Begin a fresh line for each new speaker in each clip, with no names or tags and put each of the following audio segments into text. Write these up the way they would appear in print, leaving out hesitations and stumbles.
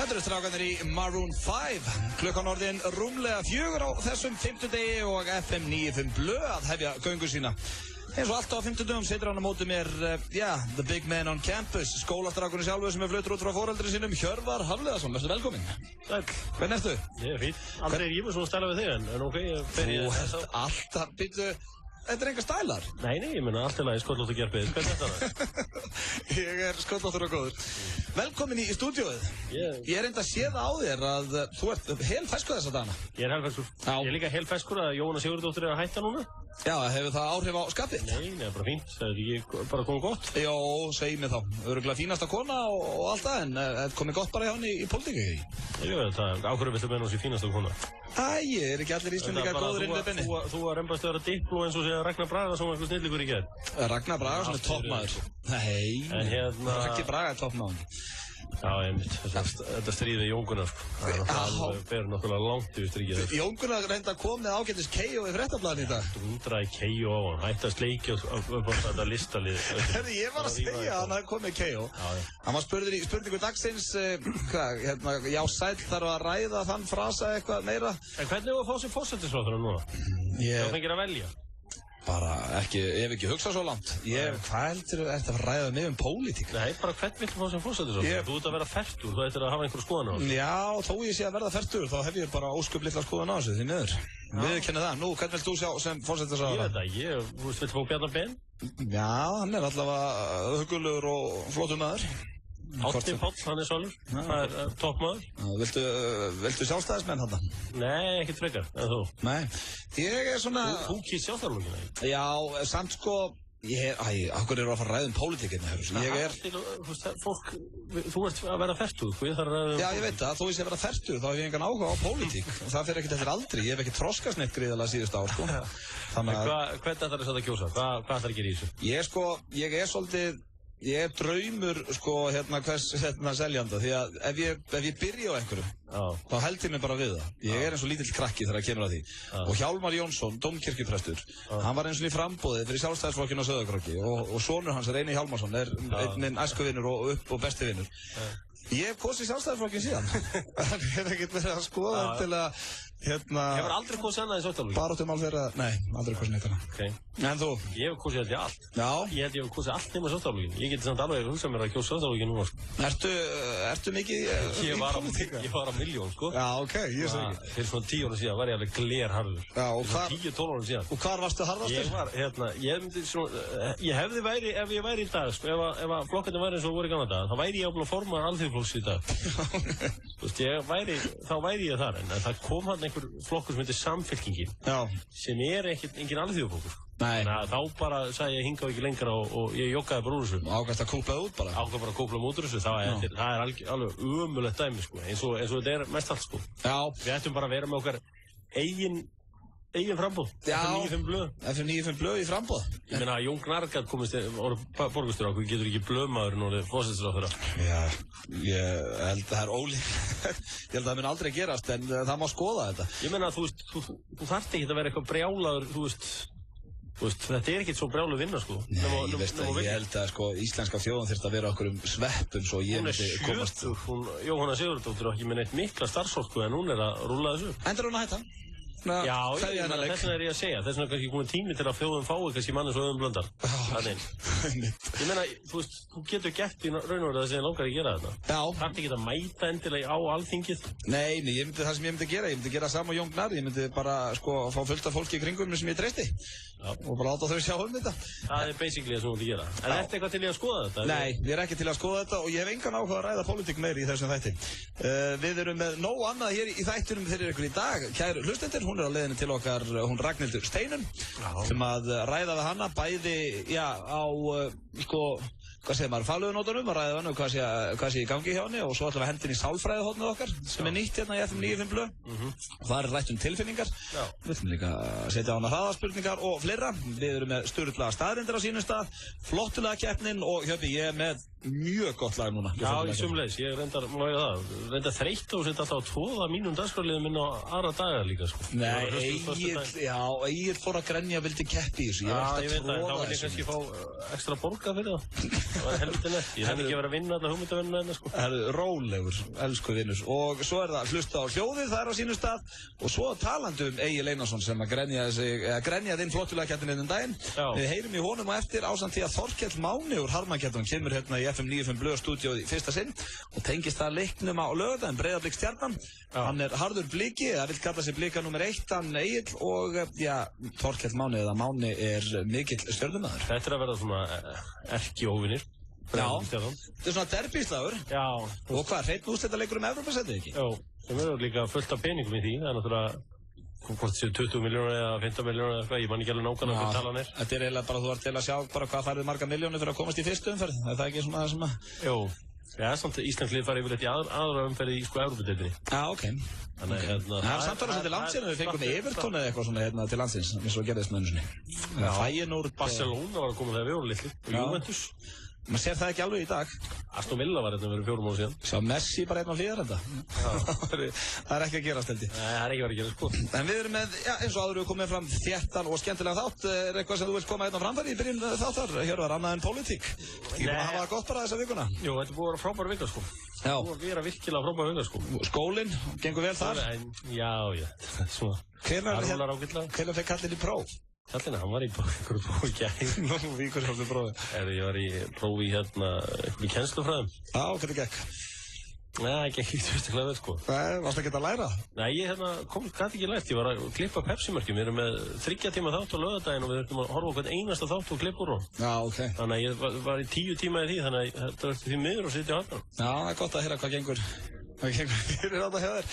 Þetta eru strákarnir í Maroon 5. Klukkan orðin rúmlega 4 á þessum 50 degi og FM 95 blöð að hefja göngu sína. Eins og alltaf á 50 dögum situr hann á móti mér, the big man on campus, skólastrákurinn sjálfur sem fluttur út frá foreldri sínum, Hjörvar Hafliðason. Vertu velkominn.
Takk.
Hvernig ertu?
Ég fínt. Aldrei ég var svona að stæla við þig en ok, ég fer í
þess að... alltaf, býttu... Þetta enga stælar?
Nei, ég meina allt í lagi skollóttur gerpið. Hvernig er þetta?
Ég skollóttur og góður. Velkomin í stúdíóið. Ég enda að sé það á þér að þú ert helfeskur þessa dagana.
Ég helfeskur. Ég er líka helfeskur að Jóhanna Sigurðardóttir að hætta núna. Já,
hefur það áhrif á skapið?
Nei, bara fínt. Það er ekki bara komið gott.
Jó, segi mig þá. Örugglega fínasta kona og allt það, en er komið gott bara hjá henni í pólitíku?
Jú, það ákveður viltu meina hún sé fínasta kona.
Er ekki allir Íslendingar góður inn við benni?
Þú að rembast að vera dipló eins og segja Ragnar Braga sem var eitthvað snilligur í gerð.
Ragnar Braga sem er toppmaður. Nei, Ragnar Braga er toppmaður.
Já, einmitt. Þetta stríði Jón Gunnar, sko. Það fer náttúrulega langt yfir stríkið.
Jón Gunnar reynda að koma með ágætis KO í Fréttablaðinu í dag.
Dundraði KO á hann, hætti að sleikja upp á þetta listalið.
Ég var að segja að hann hafði komið KO. Hann var spurður í spurningu dagsins, já, sæll þarf að ræða þann frasa eitthvað meira.
En hvernig var að fá sér forsættisráðherra núna? Það fengir að velja.
Bara ekki, ég hef ekki hugsað svo langt. Hvað heldur þú að ræða mig pólitík?
Nei, bara hvern viltu fá sem forsættisráðherra? Þú ert að vera fertur, þú ættir að hafa einhver skoðan á þessu. Já,
þó ég sé að verða fertur, þá hef ég bara ósköp litla skoðan á þessu, því miður. Viðurkenni það. Nú, hvern vilt þú sjá sem forsættisráðherra?
Ég veit það, vilt fá Bjarna Ben?
Já, hann er allavega huggulegur og flottur maður.
Árni Páll, hann er svolur, það er toppmaður.
Viltu sjálfstæðismenn þarna?
Nei, ekkert frekar, en þú?
Nei, ég er svona...
Þú kýrst sjálfstæðisflokkinn?
Já, samt sko, okkur eru að fara að ræða um pólitíkina, ég er...
Fólk, þú ert að vera fertugur, þú þarf að ræða um...
Já, ég veit það, þó ég sé að vera fertugur, þá hef ég engan áhuga á pólitík. Það fer ekkert eftir aldri, ég hef ekki þroskast neitt gríðarlega síðust ár, sko.
Hvernig ætlar þess að kjósa? Hvað ætlar að gera í þessu?
Ég er svolítið... Ég er draumur, sko, hvers seljanda, því að ef ég byrja á einhverjum, þá held ég mig bara við það. Ég er eins og lítill krakki þegar það kemur að því. Og Hjálmar Jónsson, dómkirkjuprestur, hann var eins og í framboði fyrir Sjálfstæðisflokkinn á Sauðárkróki og sonur hans, Reini Hjálmarsson, er einn æskuvinur og besti vinur. Ég hef kosið Sjálfstæðisflokkinn síðan. Ég hef ekkert verið að skoða til að,
Hefur aldrei kosið annað í Sjálfstæðisflokkinn?
Baráttumál þeirra, nei, aldrei kosið neitt annað. En þú?
Ég hef kosið þetta í allt.
Já?
Ég held ég hef kosið allt nema Sjálfstæðisflokkinn. Ég geti samt alveg hugsað mér að kjósa Sjálfstæðisflokkinn núna, sko.
Ertu mikið í pólitík?
Ég var á milljón, sko.
Já, ok, ég sé ekki.
Fyrir svona 10 árum síðan var ég alveg glerharður.
Já, og hvar?
10-12 árum síðan.
Og hvar varstu harðastur?
Ég hefði væri, ef ég væri í dag, sko, ef flokkarnir væri eins og voru í gamla daga, þá væri ég ábúin að forma Alþýðuflokks í dag. Þú veist, þá væri ég þar, en það kom hann einhver flokkur sem heitir Samfylkingin, sem er engin Alþýðuflokkur.
Nei.
Þá bara sagði ég hingað ekki lengra og ég joggaði bara úr þessu.
Ágæst að kúplaði út bara?
Ágæst bara að kúplaði út úr þessu, það er alveg ömulegt dæmi, sko, eins og þetta er mest allt, sko.
Já.
Við ættum bara að vera með okkar eigin frambóð. FM 95 blöð.
FM 95 blöð í frambóð.
Ég meina að Jón Gnarr gat komist borgarstjóri á, getur ekki blöðmaðurinn orðið forsætisráðherra.
Já, ég held að það er ólíklegt. Ég held að það mun aldrei gerast, en það má skoða þetta.
Ég meina að þú þarft ekki að vera eitthvað brjálaður, þú veist, þetta er ekkert svo brjálu vinna, sko.
Nei, ég held að, sko, íslenska þjóðan þurft að vera okkur sveppum svo ég myndi komast.
Jóhanna Sigurðardóttir er ekki með neitt mikla starfsorku en hún er að rúlla þessu.
Endur hún að hætta?
Já, þess vegna er ég að segja. Þess vegna er kannski komið tími til að þjóðum fái kannski manni svo Auðun Blöndal. Ég meina, þú veist, þú getur gert í raun og verið þess að ég langar að gera þetta.
Já.
Þarf ekki að mæta endilega á alþingið?
Nei, það sem ég myndi gera sama Jón Gnarr. Ég myndi bara, sko, fá fullt af fólki í kringum sem ég treysti. Og bara láta þau sjá þetta.
Það er basically það sem þú myndi gera. En ertu eitthvað til í að skoða þetta?
Nei, ég er ekki til að skoða þetta og ég hef engan áhuga að ræða pólitík meiri í þessum þætti. Við erum með nóg annað hér í þættunum fyrir ykkur í dag. Kæru hlustendur, hún er á leiðinni til okkar, hún Ragnhildur Steinun, sem að ræða við hana bæði, á, sko, hvað segir maður, faglögunótunum, að ræða við hana hvað sé í gangi hjá henni og svo ætlum við hendin í sálfræðihotnið okkar, sem er nýtt hérna í FM 95 blöð. Og það er rætt tilfinningar. Við ætlum líka að setja á hana hraðaspurningar og fleira. Við erum með sturlaða staðreyndir á sínum stað, flottulega keppnin og Hjöppi, ég er með mjög gott lag núna.
Já, í sumleis, ég reyndar þreytt og setja alltaf að tvoða mínum dagskrárliðum inn á aðra daga líka, sko.
Nei, Egill fór að grenja, vildi keppi í þessu.
Já, ég veit það, en þá vil ég kannski fá ekstra borgað fyrir það. Það var helviti nett. Ég hefði ekki verið að vinna alla hugmyndavinnuna hérna, sko.
Það er rólegur, elsku vinnur. Og svo er það hlusta á hljóðið, það er á sínum stað. Og svo talandi Egil Einarsson sem að grenjaði inn flottulegakeppninni daginn. Við heyrum í honum á eftir ásamt því að Þorkell Máni úr Harmakeppninni kemur hérna í FM 95 Blöð stúdíóið í fyrsta sinn og tengist það leiknum á laugardaginn, Breiðablik Stjarnan. Hann er harður bliki, það vill kalla sig blika nummer 1, hann Egill og Þorkell Máni eða Máni er mikill stjörnumaður.
Þetta er að verða svona erkióvinir.
Já, þetta er svona derbíslagur.
Já.
Og hvað, hreinn úrslitaleikur Evrópusætið ekki?
Já, sem eru líka fullt af peningum í því, það er náttúrulega hvort séu 20 milljónir eða 15 milljónir eða eitthvað, ég man ekki alveg nákvæmlega hvað talan er. Þetta
er eiginlega bara, þú ert til að sjá bara hvað færið marga milljónir fyrir að komast í fyrstu umferð, er það ekki svona það sem að...
Jú, samt Íslandslið farið yfirleitt í aðra umferð í Evrópudeildinni.
Já, ok.
Þannig
það er samt alveg til landsins, við fengum Evertón eða eitthvað svona til landsins, eins og gerðist með önnusinni. Feyenoord... Barcelona
var að koma þegar við vorum litli, og Juventus.
Man sér það ekki alveg í dag.
Aston Villa var hérna verið 4 mánuðum síðan.
Sá Messi bara hérna á hlýðarenda. Það er ekki að gerast, held ég.
Nei, það er ekki að gerast, sko.
En við erum með, eins og áður við komum fram þéttan og skemmtilega þátt. Er eitthvað sem þú vilt koma hérna á framfæri í byrjun þáttar? Hjörvar, annað en pólitík. Ekki bara hafa það gott bara þessa vikuna?
Jú, þetta er búið að vera frábær vika, sko.
Já.
Búið að vera virkilega frábær vika, sko.
Skólinn, gengur vel þar?
Já, svona.
Hvenær fékk kallinn í próf?
Kallinn, hann var í einhverju prófi í gær.
Nú, í hverju prófi?
Ég var í prófi einhverju kennslufræðum.
Já, hvernig gekk?
Nei, það gekk ekki tvistaklega vel, sko.
Nei, varst það ekki að læra?
Nei, ég gæti ekki lært. Ég var að klippa Pepsi-mörkjum. Við erum með 3 tíma þátt á laugardaginn og við þurftum að horfa á hvern einasta þátt og klippa úr honum.
Já, ok.
Þannig að ég var í 10 tíma í því, þannig að þetta var því miður að sitja á hann.
Já, það er gott að heyra hvað gengur fyrir þetta hjá þér.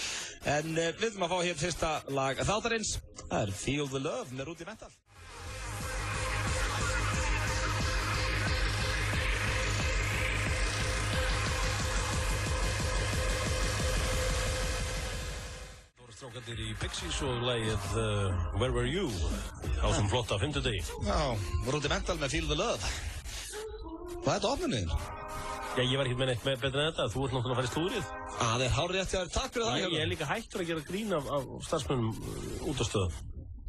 En við ætlum að fá hér fyrsta lag þáttarins. Það er Feel the Love með Rudimental.
Strákarnir í Pixies og lagið Where Were You á sem flotta 5. degi.
Já, Rudimental með Feel the Love. Hvað er þetta opnunin?
Já, ég var ekkert með neitt betur en þetta. Þú ert náttúrulega að fara í stúrið.
Það er hárrétt hjá þér. Takk fyrir það.
Ég er líka hættur að gera grín af starfsmönnum út á stöðum.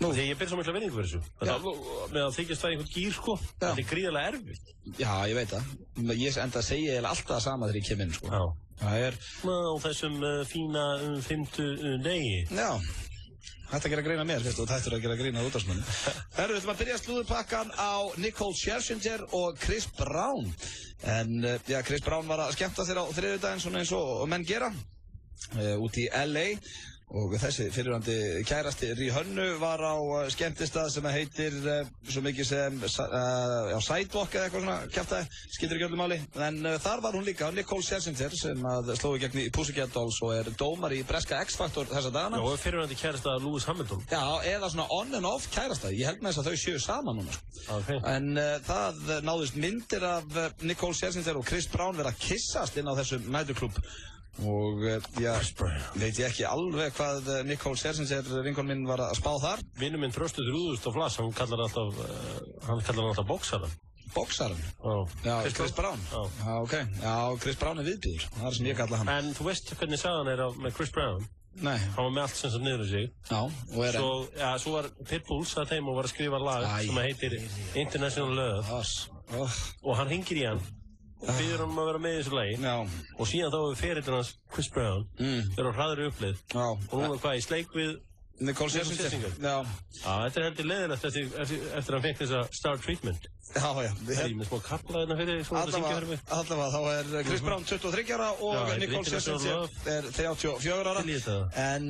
Því ég ber svo mikla vinningu fyrir þessu. Þetta með að þykjast það einhvern gír, sko. Þetta er gríðarlega erfitt.
Já, ég veit það. Ég enda að segja alltaf það sama þegar ég kem inn, sko.
Já.
Það er...
Á þessum fína 5. degi.
Já. Þetta að gera greina mér, fyrst, og þetta að gera greina út af smunni. Við ætlum að byrja slúðurpakkan á Nicole Scherzinger og Chris Brown. En Chris Brown var að skemmta sér á þriðjudaginn, svona eins og menn gera, út í LA. Og þessi fyrirvandi kærasti Rihanna var á skemmtistað sem heitir svo mikið sem Sidewalk eða eitthvað svona kjaftaði, skilur ekki öllu máli. En þar var hún líka, Nicole Scherzinger, sem sló í gegn í Pussycat Dolls og er dómar í breska X-Factor þessa dagana.
Já, og fyrirvandi kærastað Lewis Hamilton.
Já, eða svona on and off kærastað. Ég held með þess að þau séu saman núna.
Okay.
En það náðust myndir af Nicole Scherzinger og Chris Brown vera að kissast inn á þessum næturklúbb. Og veit ég ekki alveg hvað Nicole Scherzinger, vinkon minn, var að spá þar.
Vinur minn Þröstur Rúðust á Flass, hann kallar hann alltaf boksaran.
Boksaran? Já, Chris Brown. Já, ok. Já, Chris Brown er viðbjóður, það er sem ég kalla hann.
En þú veist hvernig sagan er með Chris Brown?
Nei.
Hann var með allt sem niður í sig.
Já, og er enn.
Svo var Pitbulls að þeim og var að skrifa lag sem heitir International Love. Og hann hringir í hann. Og býður hann að vera með í þessu lagi.
Já.
Og síðan þá hefur ferillinn hans Chris Brown verið á hraðri upplið.
Já.
Og núna hvað, í sleik við
Nicole Scherzinger. Já.
Já, þetta er heldur leiðilegt eftir að hann fekk þessa star treatment.
Já.
Það er með smá kapla hérna fyrir svona að syngja fyrir mig.
Allavega, þá er Chris Brown 23 ára og Nicole Scherzinger er 34 ára. En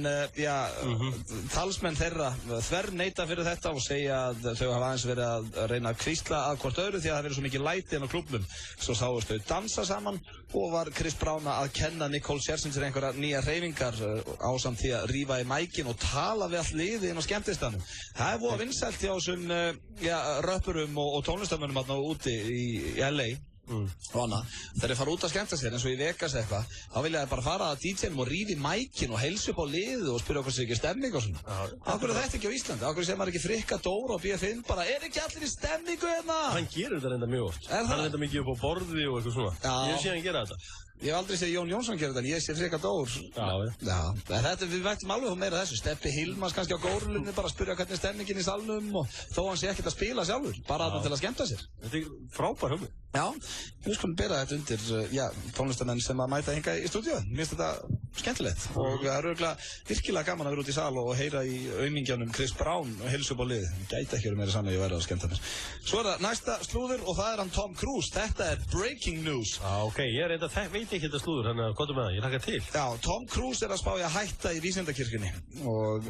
talsmenn þeirra þverneita fyrir þetta og segja að þau hafa aðeins verið að reyna að hvísla að hvort öðru því að það verið svo mikið læti inn á klúbbnum. Svo sáust þau dansa saman og var Chris Brown að kenna Nicole Scherzinger einhverja nýja hreyfingar ásamt því að rífa í mækin og tala við allt liðið inn á skemmtistanum. Það er búið að vinsælt hjá þessum röppurum og tónlistarmönnum þarna úti í LA. og annað. Þegar þeir fara út að skemmta sér eins og í Vegas eitthvað, þá vilja þeir bara fara að DJ-num og rífa í mækinn og heilsa upp á liðið og spyrja okkur sér ekki stemming og svona. Af hverju er þetta ekki á Íslandi? Af hverju segir maður ekki Frikka Dóra og BFN bara, ekki allir í stemmingu hérna?
Hann gerir þetta reynda mjög oft. Hann er reynda mikið upp á borði og eitthvað svona. Ég hef séð hann gera þetta.
Ég hef aldrei séð Jón Jónsson gera þetta, en ég sé Frikka Dór. Þetta, við vægtum alveg meira þessu. Steppi Hilmars kannski á górulunni, bara að spyrja hvernig er stemmingin í salnum og þó hann sé ekkert að spila sjálfur, bara þarna til að skemmta sér.
Þetta er frábær hugmynd.
Já, við skulum bera þetta undir, tónlistamenn sem að mæta hinga í stúdíu. Mér finnst þetta skemmtilegt og það er virkilega gaman að vera út í sal og heyra í aumingjanum Chris Brown og heilsa upp á lið. Gæti ekki verið meira saman að ég væri að skemmta mér. Svo er það næsta slúður og það er hann Tom Cruise. Þetta er breaking news.
Ég veit ekki þetta slúður, þannig að hvað með það, ég hlakka til.
Já, Tom Cruise er að spá í að hætta í vísindakirkjunni.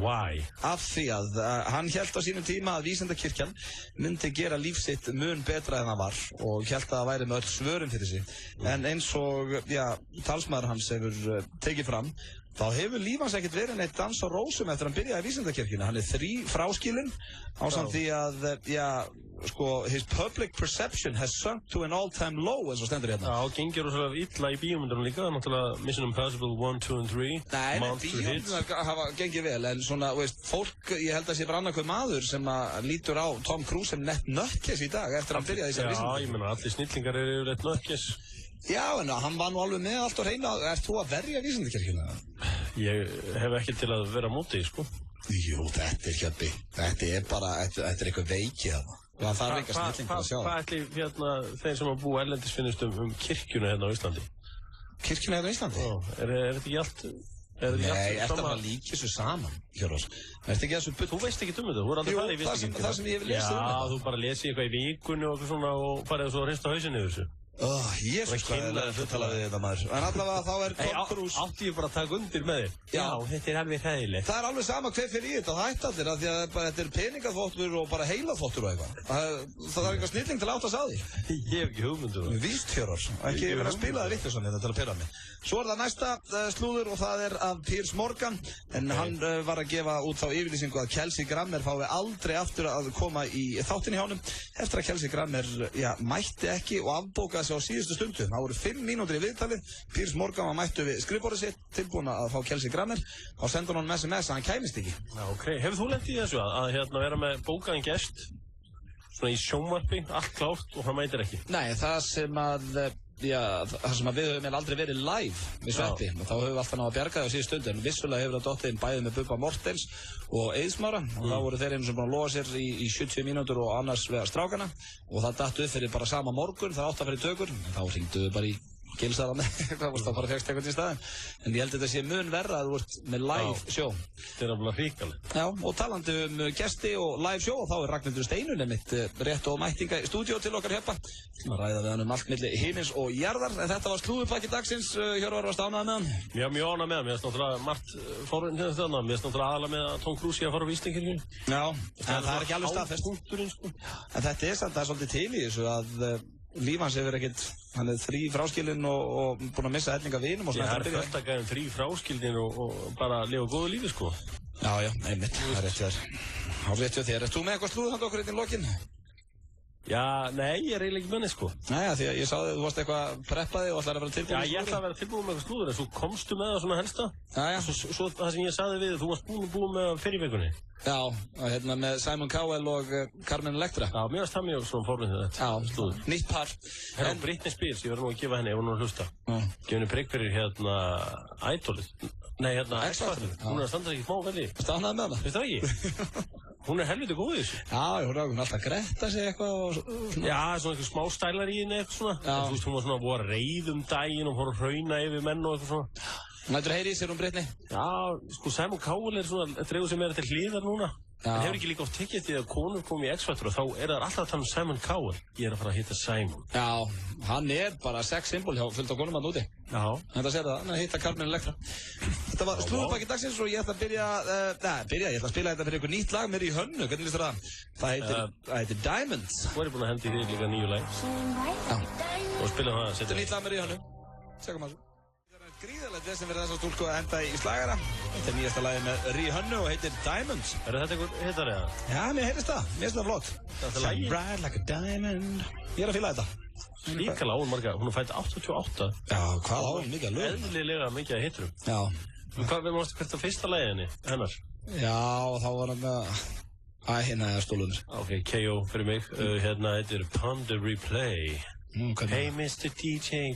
Why?
Af því að hann hélt á sínum tíma að vísindakirkjan myndi gera líf sitt mun betra en það var og hélt að það væri með öll svörin fyrir sig. En eins og, talsmaður hans hefur tekið fram, þá hefur líf hans ekkert verið neitt dans á rósum eftir að hann byrjaði í vísindakirkjunni. Hann er fráskilinn ásamt því að, his public perception has sunk to an all-time low, eins og stendur hérna.
Já, gengir rosalega illa í bíómyndunum líka, náttúrulega Mission Impossible 1, 2 and 3.
Nei, bíómyndunar hafa gengið vel, en svona, fólk, ég held að sé bara annarkveð maður sem að lítur á Tom Cruise sem nett nökkes í dag eftir að hann byrjaði í þessari vísindakirkju.
Já, ég meina, allir snillingar eru yfirleitt nökkes.
Já, en hann var nú alveg með allt á hreinu. Ert þú að verja vísindakirkjuna?
Ég hef ekki til að vera á móti, sko.
Jú, þetta er Hjöbbi. Þetta er bara, þetta er eitthvað veikið þarna. Það þarf ekki að snillingur að sjá.
Hvað ætli þeir sem að búa erlendis finnist kirkjuna hérna á Íslandi?
Kirkjuna hérna á Íslandi?
Já, er þetta ekki allt?
Nei, ert að fara að líka þessu saman, Hjörvar. Ertu ekki þessu bull?
Þú veist ekki þetta, þú er aldrei farið í vísindakirkjuna.
Það sem ég hef lesið þetta.
Já, þú bara lesið eitthvað í vikunni og eitthvað svona og farið svo að hrista hausinn yfir þessu.
Jésus, hvað er það að tala við þetta maður. En allavega þá er Tom Cruise.
Átti ég bara að taka undir með þér? Já, þetta er alveg hræðilegt.
Það er alveg sama hver fyrir í þetta, það hætti allir, af því að þetta er peningaþvottur og bara heilaþvottur og eitthvað. Það er eitthvað snilling til að áttast á því.
Ég hef ekki hugmyndu.
Víst, Hjörvar, ekki vera að spila það vittu svona þetta til að pyrra mig. Svo er það næsta slúður og það er af Piers Morgan, en hann var að gefa út þá yfirlýsingu að Kelsey Grammer fái aldrei aftur að koma í þáttin í honum eftir að Kelsey Grammer mætti ekki og afbókaði sig á síðustu stundu. Það voru 5 mínútur í viðtali, Piers Morgan var mættu við skrifborðið sitt, tilbúin að fá Kelsey Grammer, þá sendur hann SMS að hann kæmist ekki.
Já, ok. Hefur þú lent í þessu að vera með bókaðan gest, svona í sjónvarpi, allt klárt og hann mætir ekki?
Nei, það sem að við höfum aldrei verið live við Sveppi og þá höfum við alltaf náða að bjarga það á síðu stundu en vissulega hefur það dottið inn bæðið með Bubba Mortens og Eiðsmára og þá voru þeir einu sem búin að lofa sér í 70 mínútur og annars við strákana og það datt upp fyrir bara sama morgun, það átt að fyrir tökur en þá hringdu við bara í Gilsara með, það varst þá bara fegst eitthvað til staðin en ég held að þetta sé mun verra að þú ert með live sjó.
Þetta er alveg hríkalegt.
Já, og talandi gesti og live sjó og þá er Ragnhildur Steinun einmitt rétt og mættinga í stúdíó til okkar Hjöppa að ræða við hann allt milli himins og jarðar en þetta var slúðupakki dagsins, Hjörvar varst ánægð með hann?
Já, mjög ánægð með hann, mér finnst náttúrulega margt fórhund hérna þarna, mér finnst náttúrulega aðalega með að Tom Cruise að fara á vísindakirkjunni.
Já, en það er ekki alveg staðfest. En þetta er samt, það er svolítið til í þessu að líf hans hefur ekkert, hann er 3 fráskilinn og búinn að missa hellinga vinum og svona.
Það er fullt að gæða 3 fráskilinn og bara lifa góðu lífi sko.
Já, einmitt, það er rétt hjá þér. Há rétt hjá þér. Erst þú með eitthvað slúð handa okkur hérna í lokin?
Já, nei, ég er eiginlega ekki með neitt sko.
Nei, því að ég sá þig, þú varst eitthvað preppaði og ætlaði að vera tilbúin
með slúður. Já, ég ætlaði að vera tilbúin með eitthvað slúður en svo komstu með það svona helsta.
Já.
Svo það sem ég sagði við, þú varst búin með fyrir vikunni.
Já, hérna með Simon Cowell og Carmen Electra.
Já, mér varst það mjög svona fórmyndið þetta.
Já, nýtt par.
Herra, Britney Spears, ég verði nú að gefa henni ef hún er að hlusta. Gefa henni prigg fyrir hérna Idolið. Nei, hérna X-Factor. Hún er að standa ekki smá velli.
Stannaði með hana.
Veist það ekki? Hún er helviti góð í þessu.
Já, hún er alltaf að gretta sig eitthvað og svona.
Já, svona eitthvað smá stælar í henni eitthvað svona. Þú veist, hún var svona að voru reið daginn og fór að hrauna yfir menn og eitthvað svona.
Nættur heyri í sér Britney?
Já, sko Simon Cowell er svona, dregur sig meira til hliðar núna. En hefur ekki líka oft tekið því að konur kom í X-Factor og þá er það alltaf að tala um Simon Cowell. Ég er að fara að hitta Simon.
Já, hann er bara sex symbol hjá fullt á konum hann úti.
Já.
Þetta sér það, hann er að hitta Carmen Electra. Þetta var slúðupakki dagsins og ég ætla að ég ætla að spila þetta fyrir ykkur nýtt lag mér í Hönnu. Hvernig líst þér það? Það heitir Diamonds.
Þú er búin að hendi í þig líka nýju lag. Já. Og spila það.
Þetta er nýtt lag mér í Hönnu. Sjáum að gríðarlegt vesen fyrir þessa stúlku að enda í slagara. Þetta er nýjasta lagi með Rihanna og heitir Diamonds.
Er þetta einhver hittari eða?
Já, mér heyrðist það. Mér finnst það flott.
Þetta er lagi?
Shine bright like a diamond. Ég er að fíla þetta.
Líkala á hún marga, hún fætt 88.
Já, hvað á hún mikið að lögum?
Eðlilega mikið að hitrum.
Já.
Hvað, við mástu hvert að fyrsta lagi hennar?
Já, þá var hann með... hérna er stólunir.
Ok, KO fyrir mig. Hérna heitir Ponder Replay. Hey Mr. DJ,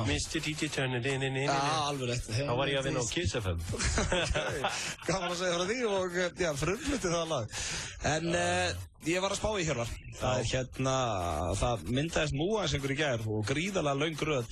Mr. DJ turn it in.
Já, alveg rétt.
Þá var ég að vinna á Kiss FM.
Gaman að segja frá því og já, frumflutti það lag. En ég var að spá í Hjörvar. Það myndaðist múaðinsengur í gær og gríðarlega löng röð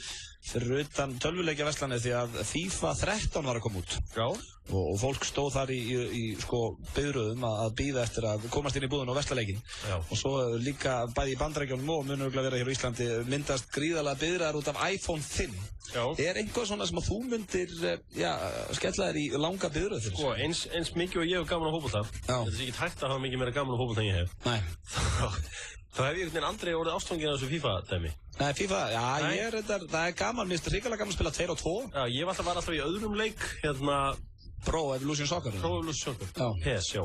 fyrir utan tölvuleikjaverslanir því að FIFA 13 var að koma út.
Já.
Og fólk stóð þar í sko biðröðum að bíða eftir að komast inn í búðun og versla leikinn. Og svo líka bæði í Bandaríkjunum og mun örugglega vera hér á Íslandi myndast gríðarlega biðraðar út af iPhone 5.
Já.
Er eitthvað svona sem að þú myndir skella þér í langa biðröð fyrir?
Sko, eins mikið og ég hef gaman á fótbolta. Þetta er ekki hægt að hafa mikið meira gaman á fótbolta en ég hef.
Nei.
Þá hef ég aldrei orðið ástfanginn af þessu FIFA-dæmi.
Nei, FIFA, það er gaman, mér finnst hrikalega gaman að spila 2 og 2.
Já, ég var alltaf í öðrum leik,
Pro Evolution Soccer.
Pro Evolution Soccer.
Já.
PES, já.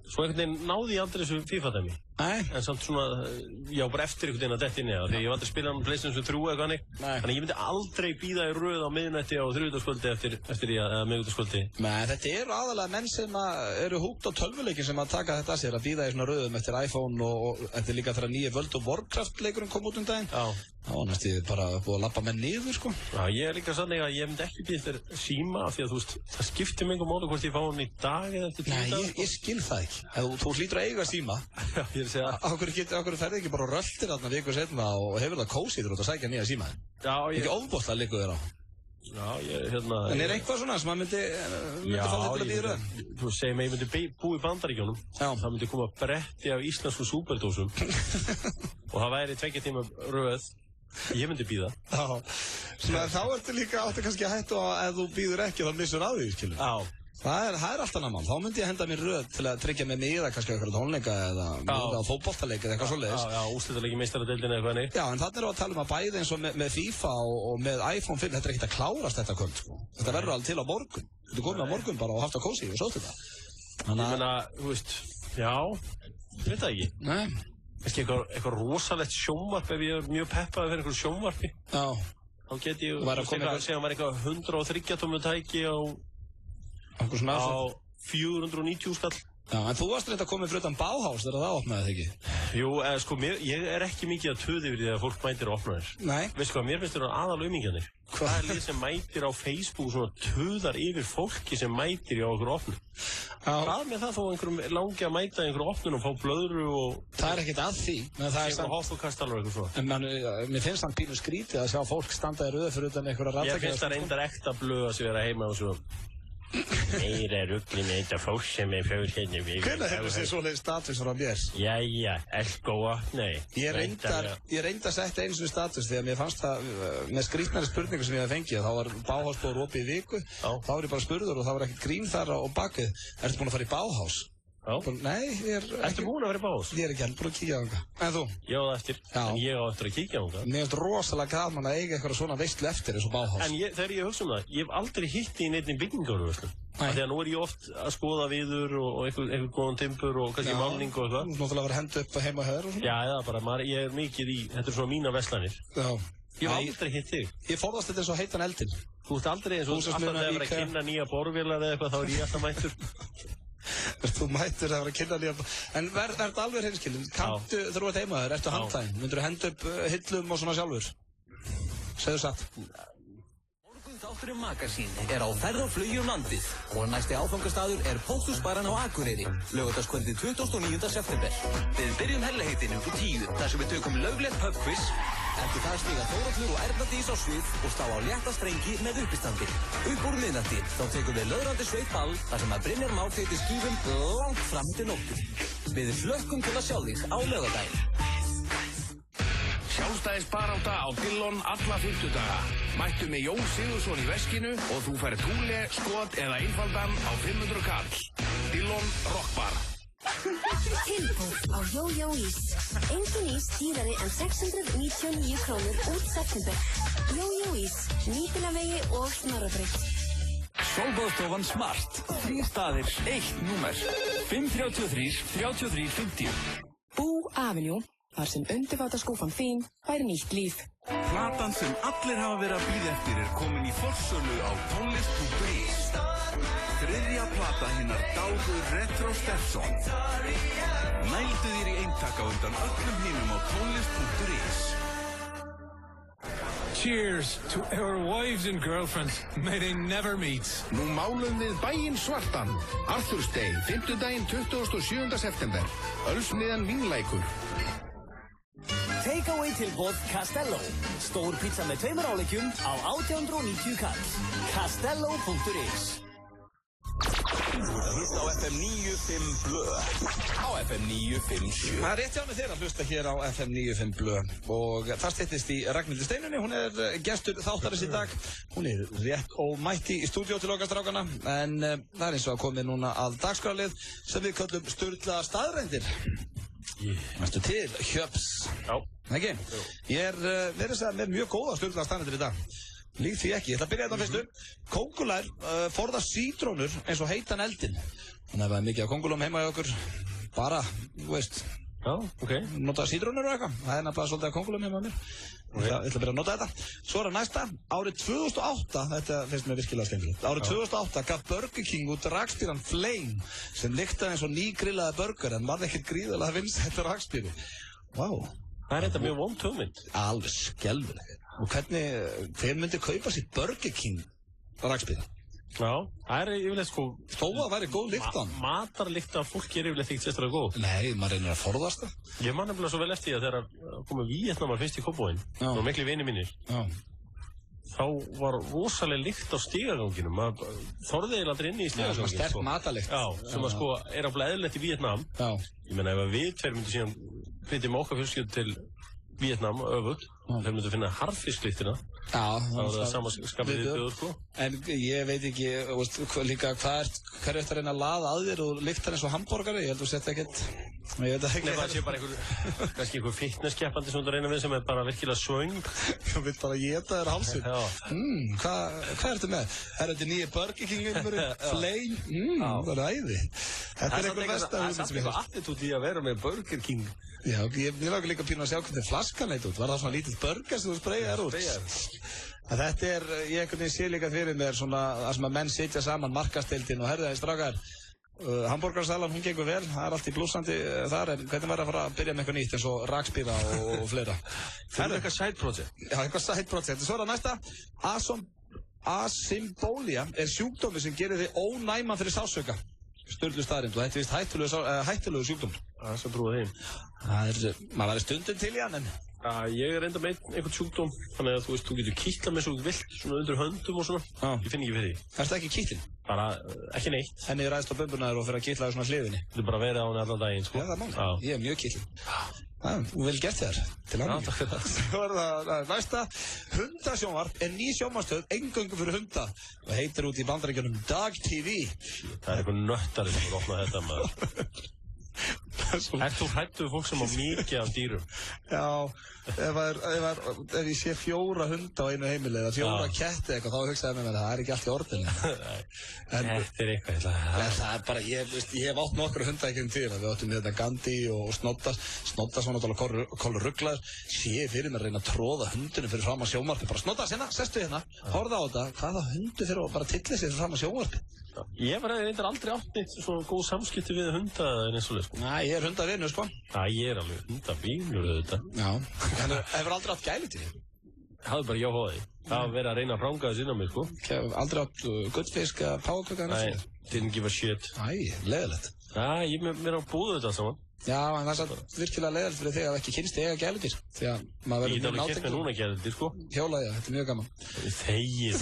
Svo einhvern veginn náði ég aldrei þessu FIFA-dæmi.
Nei.
En samt svona, já, bara eftir einhvern veginn að detta inn í það. Því ég var aldrei að spila hann PlayStation 3 eða hannig. Þannig ég myndi aldrei bíða í röð á miðnætti á þriðjudagskvöldi eftir miðvikudagskvöldi.
Nei, þetta eru aðalega menn sem eru húgt á tölvuleikin sem að taka þetta að sér að bíða í svona röðum eftir iPhone og eftir líka þegar nýja World of Warcraft leikurinn kom út daginn.
Já.
Það var næstu bara búið að lappa menn niður, sko.
Já, ég er líka sannig að ég myndi ekki bíða eftir síma af því að þú veist, það skiptir mig máli hvort ég fá hann í dag eða eftir 10 daga.
Nei, ég skil það ekki. Þú hlýtur að eiga síma.
Já, ég er að segja.
Okkur ferði ekki bara röltir þarna viku setna og hefur það kósið þér út að sækja nýja síma.
Já,
ekki ofboðslega liggur þér á.
Já,
En er eitthvað svona sem að myndi fá þér til að bíða röð?
Þú segir mig, ég myndi búa í Bandaríkjunum. Það myndi koma bretti af íslensku súperdósum og það væri 2 tíma röð. Ég myndi bíða.
Já, svona þá ertu líka áttu kannski að hættu að ef þú bíður ekki þá missur að því, skilur.
Já.
Það er allt annað mál. Þá myndi ég henda mér röð til að tryggja með mig eða kannski eitthvað tónleika eða miða á fótboltaleik eða eitthvað svoleiðis.
Já, úrslitaleiki í meistaradeildinni eða eitthvað.
Já, en þannig erum við að tala að bæði eins og með FIFA og með iPhone 5, þetta er ekkert að klárast þetta kvöld, sko. Þetta verður alveg til á morgun. Þú getur komið á morgun bara og haft að kósi og sótt þetta.
Ég meina, þú veist, já, ég veit það ekki.
Nei.
Kannski eitthvað rosalegt sjónvarp ef ég er mjög peppaður fyrir einhverju sjónvarpi.
Já.
Þá get ég segja maður eitthvað 130 tómu tæki á 490 skall.
Já, en þú varst reynda að koma fyrir utan Bauhaus þegar það opnaði þig ekki?
Jú, sko, ég er ekki mikið að töði yfir því að fólk mætir og opna þér.
Nei.
Veistu hvað, mér finnst þér aðal aumingjarnir. Það er lið sem mætir á Facebook svona töðar yfir fólki sem mætir í okkur opnun. Hvað með það þó einhverjum langi að mæta einhverju opnun og fá blöðru og...
Það er ekkert að því.
Eitthvað hoffokastalur eitthvað svo.
En mér finnst það pínu skrítið að sjá fólk standa í röð fyrir utan einhverja rattækja.
Ég finnst það reyndar ekta blöð að vera heima og svo. Meira rugli með þetta fólk sem fyrir hérna.
Hvernig hefur þið svoleiðis status frá mér?
Jæja, elko opnaði.
Ég reyndi að setja einu svona status því að mér fannst það með skrítnari spurningu sem ég hef fengið. Þá var Bauhausbúður opið í viku, þá var ég bara spurður og það var ekkert grín þar á bakið. Ertu búinn að fara í Bauhaus?
Já.
Nei, ég er ekki...
Ertu búinn að vera í Bauhaus?
Ég er ekki heldur búinn að kíkja á þangað. En þú?
Ég á það eftir, en ég á eftir að kíkja á þangað.
Mér finnst rosalega gaman að eiga eitthvað svona veislu eftir eins og Bauhaus.
En þegar ég hugsa það, ég hef aldrei hitt í neinni byggingarvörslu. Þegar nú er ég oft að skoða viður og einhver góðan timbur og kannski málning og eitthvað.
Þú náttúrulega verið að henda upp heima hjá þér og svona.
Já, eða bara, ég er mikið í, þetta er svona mína verslanir.
Já.
Ég hef aldrei hitt þig.
Ég forðast þetta eins og heitan eldinn.
Þú ert aldrei eins og alltaf þegar það er að kynna nýja borvélar eða eitthvað, þá er ég alltaf mættur.
Þú mættur að vera að kynna nýja en verður alveg hreinskilin, kanntu þegar þú ert heima þér, ertu handlægin, myndur þú henda upp hillum og svona sjálfur? Segðu satt.
Þátturinn Magasín er á ferð og flugi landið og næsti áfangastaður er Pósthúsbaran á Akureyri, laugardagskvöldið 29. september. Við byrjum herlegheitin upp 10 þar sem við tökum löglegt pubquiz. Eftir það stiga Þórhallur og Erna Dís á svið og slá á létta strengi með uppistandi. Upp úr miðnætti þá tekum við löðrandi sveitball þar sem að Brynjar Már feitir skífum langt fram til nóttu. Við hlökkum til að sjá þig á laugardaginn.
Sjálfstæðisbarátta á Dillon alla 50 daga. Mættu með Jón Sigurðsson í veskinu og þú færð túle, skot eða einfaldan á 500 kall. Dillon Rockbar.
Tilboð á Jó Ís. Engin ís dýrari en 699 krónur út september. Jó Ís, Nýbýlavegi og Snorrabraut.
Sólbaðstofan Smart. 3 staðir, 1 númer. 533 33 50.
Bú Avenue þar sem undirfataskúffan þín fær nýtt líf.
Platan sem allir hafa verið að bíða eftir komin í forsölu á tónlist.is. Þriðja plata hinnar dáðu Retro Stepson. Nældu þér í eintak á undan öllum hinum á tónlist.is.
Cheers to our wives and girlfriends. May they never meet.
Nú málum við bæinn svartan. Arthur's Day, 5. daginn 27. september. Ölsmiðjan Vínlækur.
Takeaway tilboð Castello. Stór pizza með 2 áleggjum á 1890 kall. Castello.is.
Hlusta á FM 95 Blö. Á FM 957.
Það rétt hjá mig þeirra að hlusta hér á FM 95 Blö og það styttist í Ragnhildi Steinunni. Hún gestur þáttarins í dag. Hún rétt ómætti í stúdíó til okkar strákana en það eins og að komið núna að dagskrárlið sem við köllum sturlaðar staðreyndir. Næstu til Hjöps.
Já.
Ekki? Ég verið að segja með mjög góða sturlaðar staðreyndir í dag. Líkt því ekki. Ég ætla að byrja þetta á fyrstu. Kóngulær forðast sítrónur eins og heitan eldinn. Þannig að það mikið af kóngulum heima hjá okkur. Bara, þú veist.
Já, ok.
Nota sítrónur og eitthvað. Það nefnilega svolítið af kóngulum heima á mér. Ég ætla að byrja að nota þetta. Svo næsta. Árið 2008, þetta finnst mér virkilega skemmtilegt. Árið 2008 gaf Burger King út rakspíran Flame sem lyktaði eins og nýgrillaði burger en varð ekkert gríðarlega vinsæll rakspíri. Vá.
Það þetta mjög vond hugmynd.
Alveg skelfileg. Og hver myndi kaupa sér Burger King rakspíra?
Já, það yfirleitt sko...
Þó að það væri góð lykt á hann.
Matarlykt af fólki yfirleitt ekkert sérstaklega góð.
Nei, maður reynir að forðast það.
Ég man nefnilega svo vel eftir því að þegar komið Víetnamar fyrst í Kópavoginn, og miklu vini mínir, þá var rosalega lykt á stigaganginum. Maður þorði eiginlega aldrei inni í stigagangin.
Svona sterk matarlykt.
Já, sem að sko er alveg eðlilegt í Víetnam.
Já.
Ég meina ef við tveir myndum síðan flytja með okkar fjölskyldu til Víetnam öfugt, þeir myndu finna harðfisklyktina.
Já,
það var það sama skapið viðbjöður sko.
En ég veit ekki, líka hvað er eftir að reyna að laða að þér og lyktar eins og hamborgari, ég held að þú sett ekkert, ég veit ekki.
Nei, það sé bara kannski einhver fitnesskeppandi sem þú reyna við sem er bara virkilega svöng.
Þú vilt bara éta þér hálsinn. Hvað ertu með? Er þetta nýja Burger King-umurinn? Flame? Það er æði. Þetta er einhver versta hugmynd sem ég hef.
Það er eitthvað attitút í að vera með Burger King.
Já, ég langar líka pínu að sjá hvernig flaskan leit út. Var það svona lítill burger sem þú spreyjar út? Þetta ég einhvern veginn sé líka fyrir mér svona það sem að menn sitja saman markasteildin og herðu það í strákar. Hamborgarsalan, hún gengur vel, það er allt í blúsandi þar, en hvernig væri að fara að byrja með eitthvað nýtt eins og rakspíra og fleira?
Það er eitthvað side project.
Já, eitthvað side project. Svo er það næsta. Asymbolia er sjúkdómi sem gerir þig ónæman fyrir sásauka. Sturlu staðrind og þetta er vist hættulegu sjúkdómur.
Það sem trúið þeim.
Maður væri stundum til í hann en...
Ég er enda með einhvern sjúkdóm, þannig að þú getur kýtlað með svo vilt, svona undir höndum og svona. Ég finn ekki fyrir því.
Ertu ekki kýtlinn?
Bara, ekki neitt.
Henni ræðist á bumbunaður og fyrir að kýtlaði svona hliðinni.
Þú er bara verið á henni allan daginn, sko.
Já, það er mál. Ég er mjög kýtlinn. Vel gert þér. Til annað.
Takk fyrir það.
Svo er það næsta. Hundasjónvarp er ný sjónvarpsstöð eingöngu fyrir hunda og heitir út í Bandaríkjunum Dog TV.
Það er eitthvað nöttari sem opnað þetta maður. Ert þú hræddur við fólk sem á mikið af dýrum?
Já, ef ég sé 4 hunda á einu heimili eða 4 ketti eitthvað, þá hugsaði ég með mér að það er ekki allt í orðinu.
Þetta er eitthvað.
Það er bara, ég hef átt nokkru hunda ekki tíðina. Við áttum þetta Gandhi og Snoddas var náttúrulega kolrugglaður. Sé fyrir mér að reyna að tróða hundinu fyrir fram á sjónvarpi. Bara Snoddas hérna, sestu hérna, horfðu á þetta. Hvaða hundu fyrir að bara tylli sig fyrir fram á sjónvarpi?
Ég var reyndar aldrei átt neitt svona góð samskipti við hunda en eins og leið sko.
Næ, ég er hundavinur sko.
Ég er alveg hundavinur auðvitað.
Já, en hefur aldrei átt gæludýr?
Hafði bara jáhóði. Það var verið að reyna að franga þess inn á mig sko.
Aldrei átt gullfisk eða páfagauka?
Nei, didn't give a shit.
Leiðilegt.
Ég mér á búðu þetta saman.
Já, en það er virkilega leiðilegt fyrir þig að ekki kynst eiga gæludýr. Því að maður verður mjög nátengt. Ég get alveg kynst með núna gæludýr sko. Hjólaði það, þetta er mjög gaman. Þegið.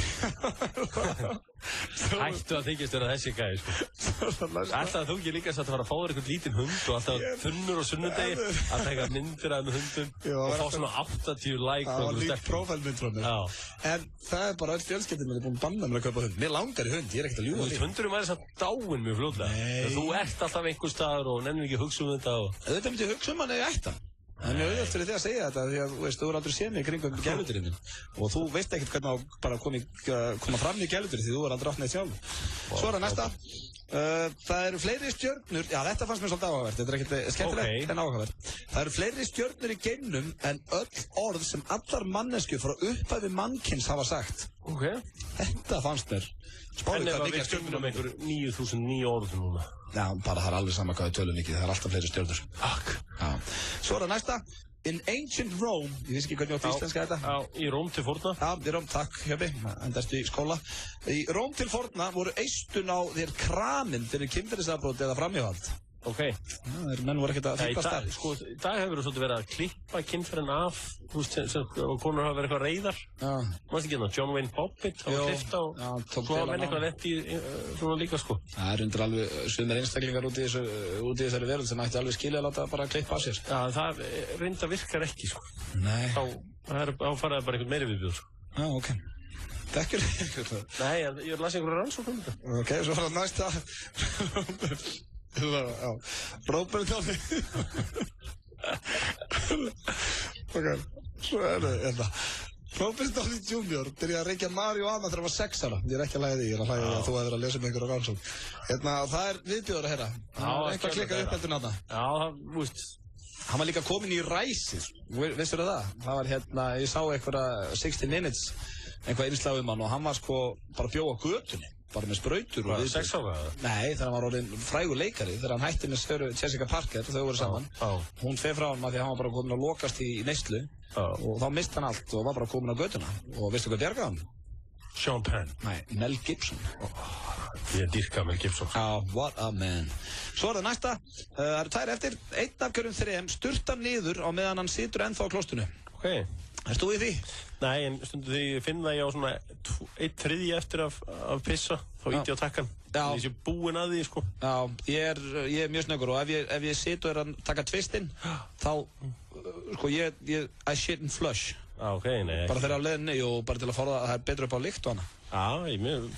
Hættu að þykjast vera þessi gæði sko. Alltaf þú ekki líka satt að fara að fá þér eitthvað lítinn hund og alltaf þunnur og sunnudegi að taka myndir af með hundum og fá svona 80 like.
Það var líkt prófælmynd frá mér. En það er bara öll fjölskyldin mér er búin að banna mér að kaupa hund. Mér langar í hund, ég er ekkert að ljúga því. Hundurum væri samt dáinn mjög fljótlega. Þú ert alltaf einhver staður og nennir ekki að hugsa um þetta. Þetta myndi hugsa um hann eða ættan. Það er mjög auðvelt fyrir þig að segja þetta því að þú veist, þú aldrei séð mig kringum gæludýrin minn og þú veist ekkert hvernig á bara koma fram í gæludýri því þú aldrei átt neitt sjálf. Svo það næsta. Það eru fleiri stjörnur, já þetta fannst mér svolítið áhugavert, þetta ekkert skemmtilegt en áhugavert. Það eru fleiri stjörnur í geimnum en öll orð sem allar manneskjur frá upphafi mannkyns hafa sagt. Þetta fannst mér.
En ef við stjörnum einhver 9.009 orð núna?
Já, bara það er alveg sama hvað við tölum mikið, það er alltaf fleiri stjörnur. Já. Svo það næsta. In ancient Rome, ég veist ekki hvernig á íslenska þetta.
Já, í Róm til forna.
Já, í Róm, takk, Hjöpi, endastu í skóla. Í Róm til forna voru eistun á þér kramin fyrir kynferðisafbrot eða framhjáhald. Menn voru ekkert að fýblast þar.
Sko, í dag hefur þú svolítið verið að klippa kynferðin af, þú veist, og konur hafa verið eitthvað reiðar. Mást ekki hérna, John Wayne Bobbitt hafa klippt á, svo hafa menn eitthvað lent í svona líka, sko.
Það er undir alveg sumir einstaklingar út í þessari veröld sem ætti alveg skilja að láta bara klippa af sér.
Já, það reynda virkar ekki, sko.
Nei.
Þá faraði bara einhvern meiri viðbjóður, sko.
Já, ok. Þekkir þig?
Nei, ég las einhverja rannsókn um þetta.
Ok, svo var það næsta. Robert Downey. Ok, svo það. Robert Downey Jr. byrjaði að reykja marihuana þegar hann var 6 ára. Ég er ekki að hlæða því, ég er að hlæða því að þú hefur að lesa um einhverja rannsókn. Það er viðbjóður að heyra. Eitthvað klikkað upp heldur náttúrulega.
Já, það, veist.
Hann var líka komin í ræsið, vissur það? Það var ég sá einhverja 60 Minutes, einhvað innslag um hann og hann var sko bara bjó á götunni. Bara með sprautur og
viðbjóð. 6 ára?
Nei, þegar hann var orðinn frægur leikari, þegar hann hætti með Söru Jessica Parker, þau voru saman. Hún fer frá hann að því að hann var bara komin að lokast í neyslu og þá misti hann allt og var bara komin á götuna. Og veistu hvað bjargaði hann?
Sean Penn?
Nei, Mel Gibson.
Ég dýrka Mel Gibson.
What a man. Svo er það næsta. Það eru 2 eftir. 1 af hverjum 3 sturtar niður á meðan hann situr ennþá á klóstunu. Erst þú í því?
Nei, en stundu því ég finn það ég á svona 1/3 eftir af pissa, þá íti ég á takkan. Ég sé búinn að því, sko.
Já, ég er mjög snöggur og ef ég sit og er að taka tvistinn, þá, sko, I shit and flush.
Nei.
Bara þegar á leiðinni og bara til að forða að það er betur upp á lykt og hana.
Já,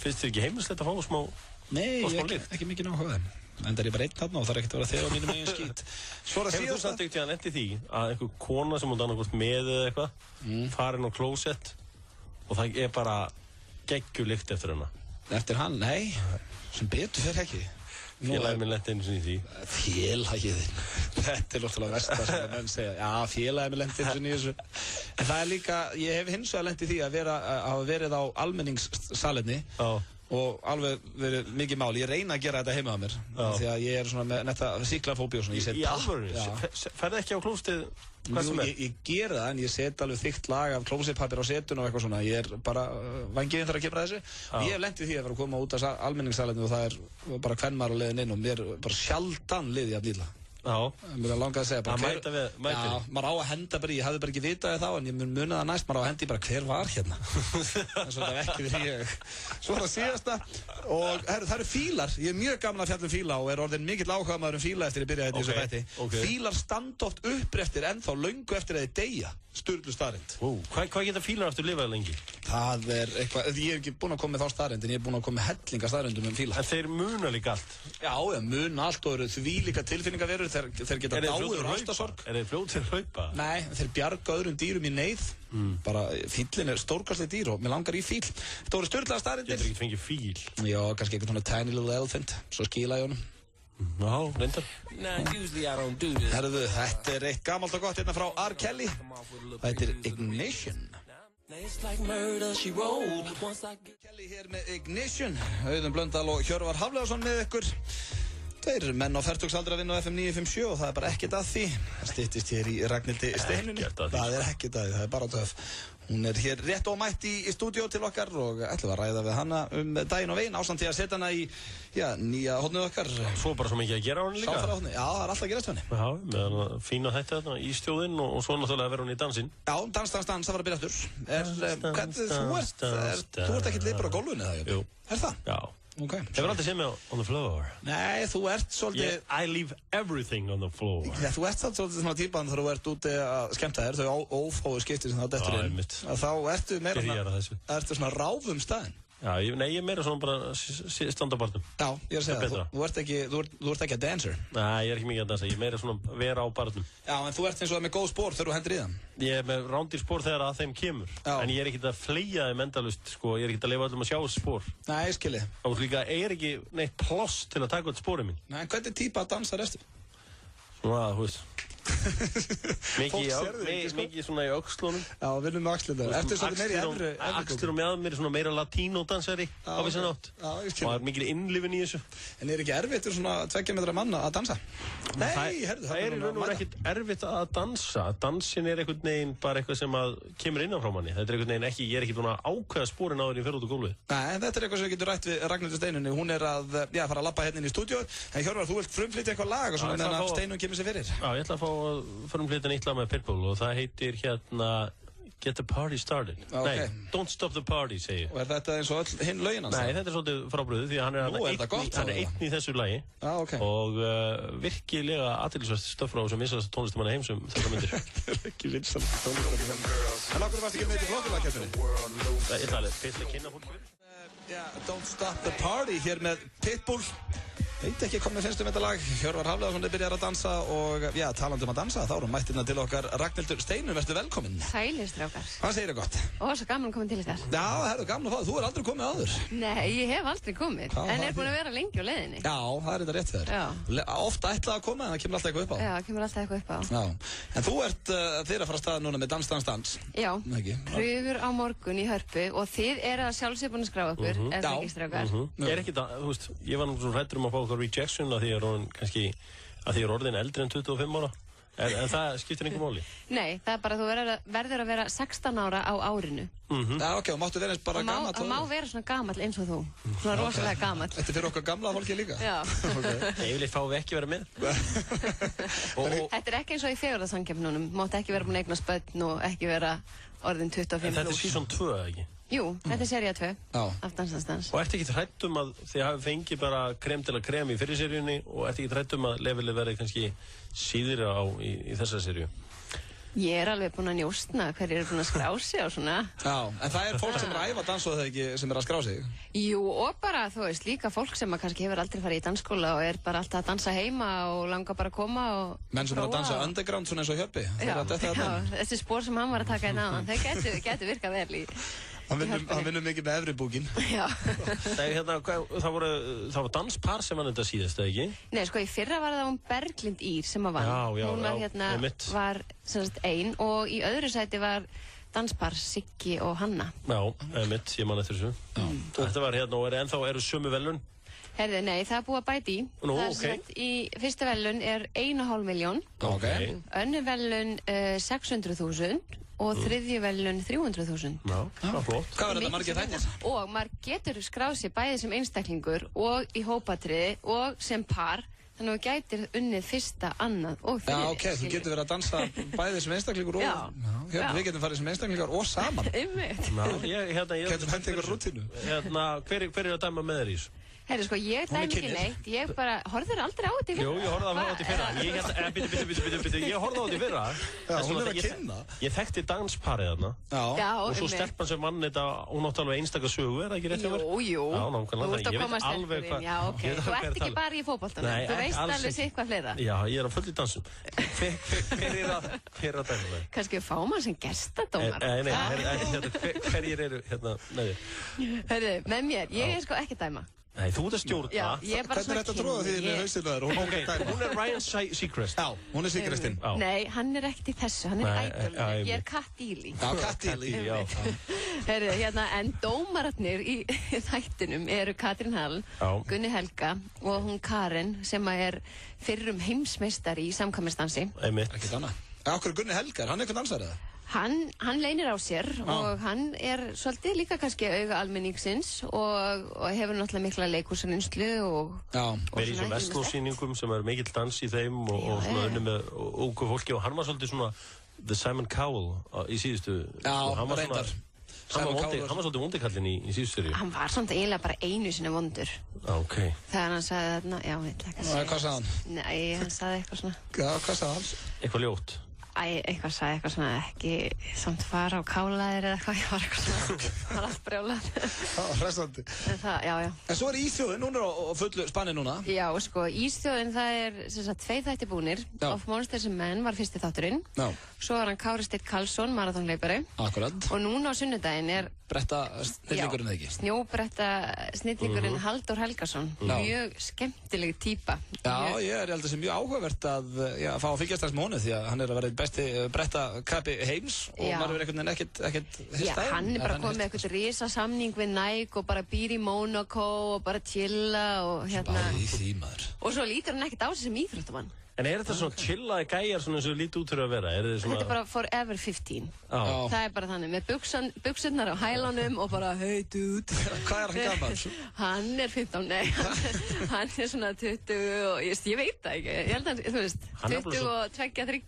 finnst þér ekki heimilslegt að fá smá lykt?
Nei, ekki mikið náhuga þeim. En það er bara einn þarna og það er ekkert að vera þegar á mínum eigin skít.
Hefur þú samt ekkert lent í því að einhver kona sem hún annarkvort með eða eitthvað farin á klósett og það er bara geggjulykt eftir hana?
Eftir hann? Nei, sem betur fer ekki.
Félagið minn lenti einu sinni í því.
Félagið þinn? Þetta er lóttulega versta sem menn segja. Já, félagið minn lenti einu sinni í þessu. En það er líka, ég hef hins vegar lent í því að hafa verið á almenningssalerni og alveg verið mikið mál. Ég reyna að gera þetta heima á mér því að ég er svona með netta síklafóbíu og svona.
Í alvörunni? Ferðu ekki á klóstið hvað sem er?
Ég ger það en ég set alveg þykkt lag af klósettpappír á setun og eitthvað svona. Ég er bara vangiðinn þar að kemur að þessu. Ég hef lent í því að vera að koma út af almenningssalerni og það er bara kvennmaður á leiðin inn og mér bara sjaldan liði að nýla. Mér langaði að segja bara maður á að henda bara ég hafði bara ekki vitað þá en ég munið það næst maður á að hendi bara hver var hérna en svo það ekki verið ég svo það síðasta og það eru fílar ég er mjög gaman að fjalla fíla og er orðin mikill áhugamaður fíla eftir ég byrjaði þetta í þessu þætti fílar standa oft uppréttir ennþá löngu eftir að þeir deyja sturlu staðreynd
Hvað geta fílar aftur lifað lengi?
Það er eitthvað ég hef ekki búin að koma með þá staðreynd en ég hef búin að koma með hellinga staðreyndum fíla
En þeir muna líka allt?
Já, muna allt og eru þvílíka tilfinningaverur þeir geta dáið úr ástasorg
Er þeir fljótir að hlaupa?
Nei, þeir bjarga öðrum dýrum í neyð bara fíllinn er stórkostleg dýr og mér langar í fíl Þetta voru sturlaða staðreyndir
Getur ekki fengið fíl?
Já, kannski eitthvað svona tiny little elephant svo skila ég honum
Já, reyndar
Herðu, þetta er eitt gamalt og gott hérna frá R. Kelly Þetta er Ignition Kelly hér með Ignition Auðun Blöndal og Hjörvar Hafleðarsson með ykkur Tveir menn á fertugsaldri að vinna á FM 957 og það er bara ekkert að því Það styttist hér í Ragnhildi Steinunni Það er ekkert að því, það er bara töf Hún er hér rétt og mætt í stúdíó til okkar og ætlum að ræða við hana daginn og veginn ásamt því að setja hana í nýja hornið okkar
Svo bara svo mikið að gera á henni líka
Já, það er alltaf að gerast henni
Já, með fína þetta þarna í stjóðinn og svo náttúrulega að vera hún í dansinn
Já, dans, það var að byrja aftur Þú ert ekkert lipur á gólfunni það, Jú Er það?
Já Hefur aldrei séð mig on the floor?
Nei, þú ert svolítið
I leave everything on the floor
Þú ert svolítið svona típan þegar þú ert úti að skemmta þér þau ófáu skiptir sem það dettur inn Þá ertu meira ertu svona ráfum staðinn
Já, ég er meira svona bara standa á barnum.
Já, ég að segja það. Þú ert ekki að dancer.
Nei, ég er ekki mikið að dansa. Ég er meira svona að vera á barnum.
Já, en þú ert eins og með góð spór þegar þú hendur í það.
Ég er með rándýr spór þegar að þeim kemur. Já. En ég er ekkert að fleia þeim endalaust, sko. Ég er ekkert að leyfa öllum að sjá þessi spór.
Nei, ég skilji.
Og líka er ekki neitt pláss til að taka öll spórin mín.
Nei, en hvernig típa að dansa restu?
Svona, þú veist. Mikið svona í öxlunum.
Já, vinnum með axlunum. Ertu svolítið meira í efri?
Axlir og mjög mér er svona meira latínódansari á vissan átt.
Já, ég skil.
Og það er mikil innlifin í þessu.
En er ekki erfitt fyrir svona 2 metra manna að dansa? Nei, herðu,
það er í raun og veru ekkert erfitt að dansa. Dansin er einhvern veginn bara eitthvað sem að kemur innan frá manni. Þetta er einhvern veginn ekki, ég er ekki búin að ákveða spórin áður en ég fer út á gólfið.
Nei, þetta er eitthvað sem við getum rætt við Ragnhildi Steinunni. Hún er að fara að labba hérna inn í stúdíó. En Hjörvar, þú vilt frumflytja eitthvað lag og svona meðan að Steinun kemur sér fyrir.
Já, ég ætla að fá að frumflytja nýtt lag með Pitbull og það heitir hérna Get the Party Started.
Okay.
Nei, Don't Stop the Party, segi ég.
Og er þetta eins og öll hinn lögin hans?
Nei, þetta er svolítið frábröðu því að hann er einn í þessu lagi.
Okay.
Og virkilega athyglisvert stöf frá sem vinsælasta tónlistamanna heims þetta myndir.
Þetta er ekki vinsælasta tónlistamanna. En okkur varst ekki með þetta flokkulagkeppninni?
Ég ætla alveg fyrst að kynna fólk fyrir.
Don't Stop the Party hér með Pitbull. Veit ekki hvað mér finnst þetta lag. Hjörvar Hafliðason byrjar að dansa og talandi að dansa, þá erum mættina til okkar Ragnhildur Steinun, vertu velkomin.
Sælir, strákar.
Hvað segir þér gott?
Ó, svo gaman að koma til ykkar.
Já, það er gaman að fá það. Þú er aldrei komið áður.
Nei, ég hef aldrei komið, en er búin að vera lengi á leiðinni.
Já, það er þetta rétt þér. Ofta ætlað að koma, en það kemur alltaf eitthvað upp á.
Já, kemur alltaf eitthvað upp á.
Já, en þú ert þér að fara að staða núna með dans.
Já, pröfur á morgun í Hörpu og þið eru að sjálfsög búin að skrá okkur, ef það ekki strákar.
Ég er ekki það, þú veist, ég var nú svo hræddur að fá okkur rejection að því ég er orðin eldri en 25 ára. En það skiptir einhver máli.
Nei, það er bara að þú verður að vera 16 ára á árinu.
Já, ok, og máttu vera eins bara gamall.
Og má vera svona gamall eins og þú. Svona rosalega gamall.
Þetta er fyrir okkar gamla fólki líka?
Já.
Yfirleitt fáum við ekki vera með.
Þetta er ekki eins og í fegurðarsamkeppnunum. Máttu ekki vera búin að eignast börn og ekki vera orðin 25
En þetta er season 2, ekki?
Jú, þetta er sería 2 af Dansans.
Og ertu ekki hrædd að þið hafi fengið bara krem til að krem í fyrir seríunni og ertu ekki hrædd að levelið verði kannski síðri í þessa seríu?
Ég er alveg búin að njóstna hverju eru búin að skrá sig og svona.
Já, en það er fólk sem er að æfa dans og það ekki sem er að skrá sig?
Jú, og bara, þú veist, líka fólk sem kannski hefur aldrei farið í dansskóla og er bara alltaf að dansa heima og langar bara að koma og
menn sem er að dansa underground svona eins og Hjöppi.
Já, þessi spór sem hann var að taka inn á, þau getur virkað vel í
Hann vinnur mikið með efri búkinn.
Já.
Það var danspar sem vann þetta síðast, eða ekki?
Nei, sko, í fyrra var það Berglind Ír sem vann. Hún var semst ein og í öðru sæti var danspar Siggi og Hanna.
Já, ég man eftir þessu. Þetta var og eru sömu velun?
Herði, nei, það er búið að bæti í.
Nú, ok.
Í fyrsta velun er 1,5 milljón.
Ok.
Önnur velun 600.000. Og þriðju velun 300.000.
Já, það var flott.
Hvað var þetta margir þættir?
Og maður getur skráð sér bæði sem einstaklingur og í hópatriði og sem par. Þannig að þú gætir unnið fyrsta, annað og þriðja.
Já, ok, þú getur verið að dansa bæði sem einstaklingur og... Já, við getum farið sem einstaklingar og saman.
Einmitt.
Getum hendið ykkur rútínu.
Hver er að dæma með þér í þessu?
Herri, sko, ég dæmi ekki neitt, ég bara, horfður aldrei á þetta í fyrra?
Jú, ég horfði á þetta í fyrra. Ég horfði á þetta í fyrra.
Já, hún er að kynna.
Ég þekkti dansparið þarna.
Já,
og svo stelpan sem vann þetta, hún átti alveg einstakar sögu, er það ekki rétt hjá mér?
Jú.
Já, nákvæmlega.
Þú ert að koma stelpurinn, já, ok. Þú ert ekki bara í fótboltanum, þú veist alveg sitt hvað fleira.
Já, ég er á fullu dansum. Hver er að dæma það?
Kannski fá maður sem gestadómar.
Hverjir eru hérna með þér?
Herri, með mér, ég er sko ekki dæma.
Nei, þú ert að stjórna.
Já, ég er bara
svona
svona
kynni. Hvernig er þetta að tróða því með hausinu þar?
Ok, hún er Ryan Seacrest.
Já, hún er Seacrestinn.
Nei, hann er ekkert í þessu, hann er ædolur. Ég er Kat Deely.
Já, Kat Deely, já.
Herri, hérna, en dómararnir í þættinum eru Katrín Hall, Gunni Helga og hún Karen sem er fyrrum heimsmeistari í samkvæmisdansi.
Ekkert annað. Akkur Gunni Helga, hann er eitthvað dansari eða?
Hann leynir á sér og hann er svolítið líka kannski auga almenningsins og hefur náttúrulega mikla leikhúsreynslu og
verið í svona vestlósýningum sem er mikill dans í þeim og svona unni með ungu fólki og hann var svolítið svona The Simon Cowell í síðustu.
Já, reyndar.
Hann var svolítið vondikallinn í síðustu seríu.
Hann var samt eiginlega bara einu sinni vondur.
Ok.
Þegar hann sagði þarna, já, ég veit ekki að segja.
Hvað sagði hann?
Nei, hann sagði eitthvað svona.
Já, hvað sagði hann?
Eitthvað ljótt.
eitthvað sagði eitthvað svona ekki samt fara á kálaðir eða eitthvað, ég var eitthvað svona, það var allt brjálað.
Hressandi.
Já.
En svo Ísþjóðin, hún á fullu spanni núna.
Já, sko, Ísþjóðin, það sem sagt 2 þættir búnir. Of Monsters and Men var fyrsti þátturinn. Já. Svo var hann Kári Steinn Karlsson, maraþonhlaupari.
Akkurat.
Og núna á sunnudaginn bretta
snillingurinn ekki?
Snjóbretta snillingurinn Halldór Helgason. Mjög skemmtileg típa.
Já, ég held að það sé mjög áhugavert að fá að fylgjast þess með honum því að hann að vera besti brettakappi heims og maður verið einhvern veginn ekkert
Já, hann bara komið með eitthvað risasamning við Nike og bara býr í Monaco og bara chilla og
Í því maður.
Og svo lítur hann ekkert á sig sem íþróttamann.
En þetta svona chillaði gæjar svona eins og lítið út fyrir að vera?
Þetta bara forever 15. Það bara þannig, með buksurnar á hælunum og bara, hey dude.
Hvað hann gamall?
Hann 15, nei. Hann svona 20 og ég veit það ekki. Ég held að, þú veist, 22-23.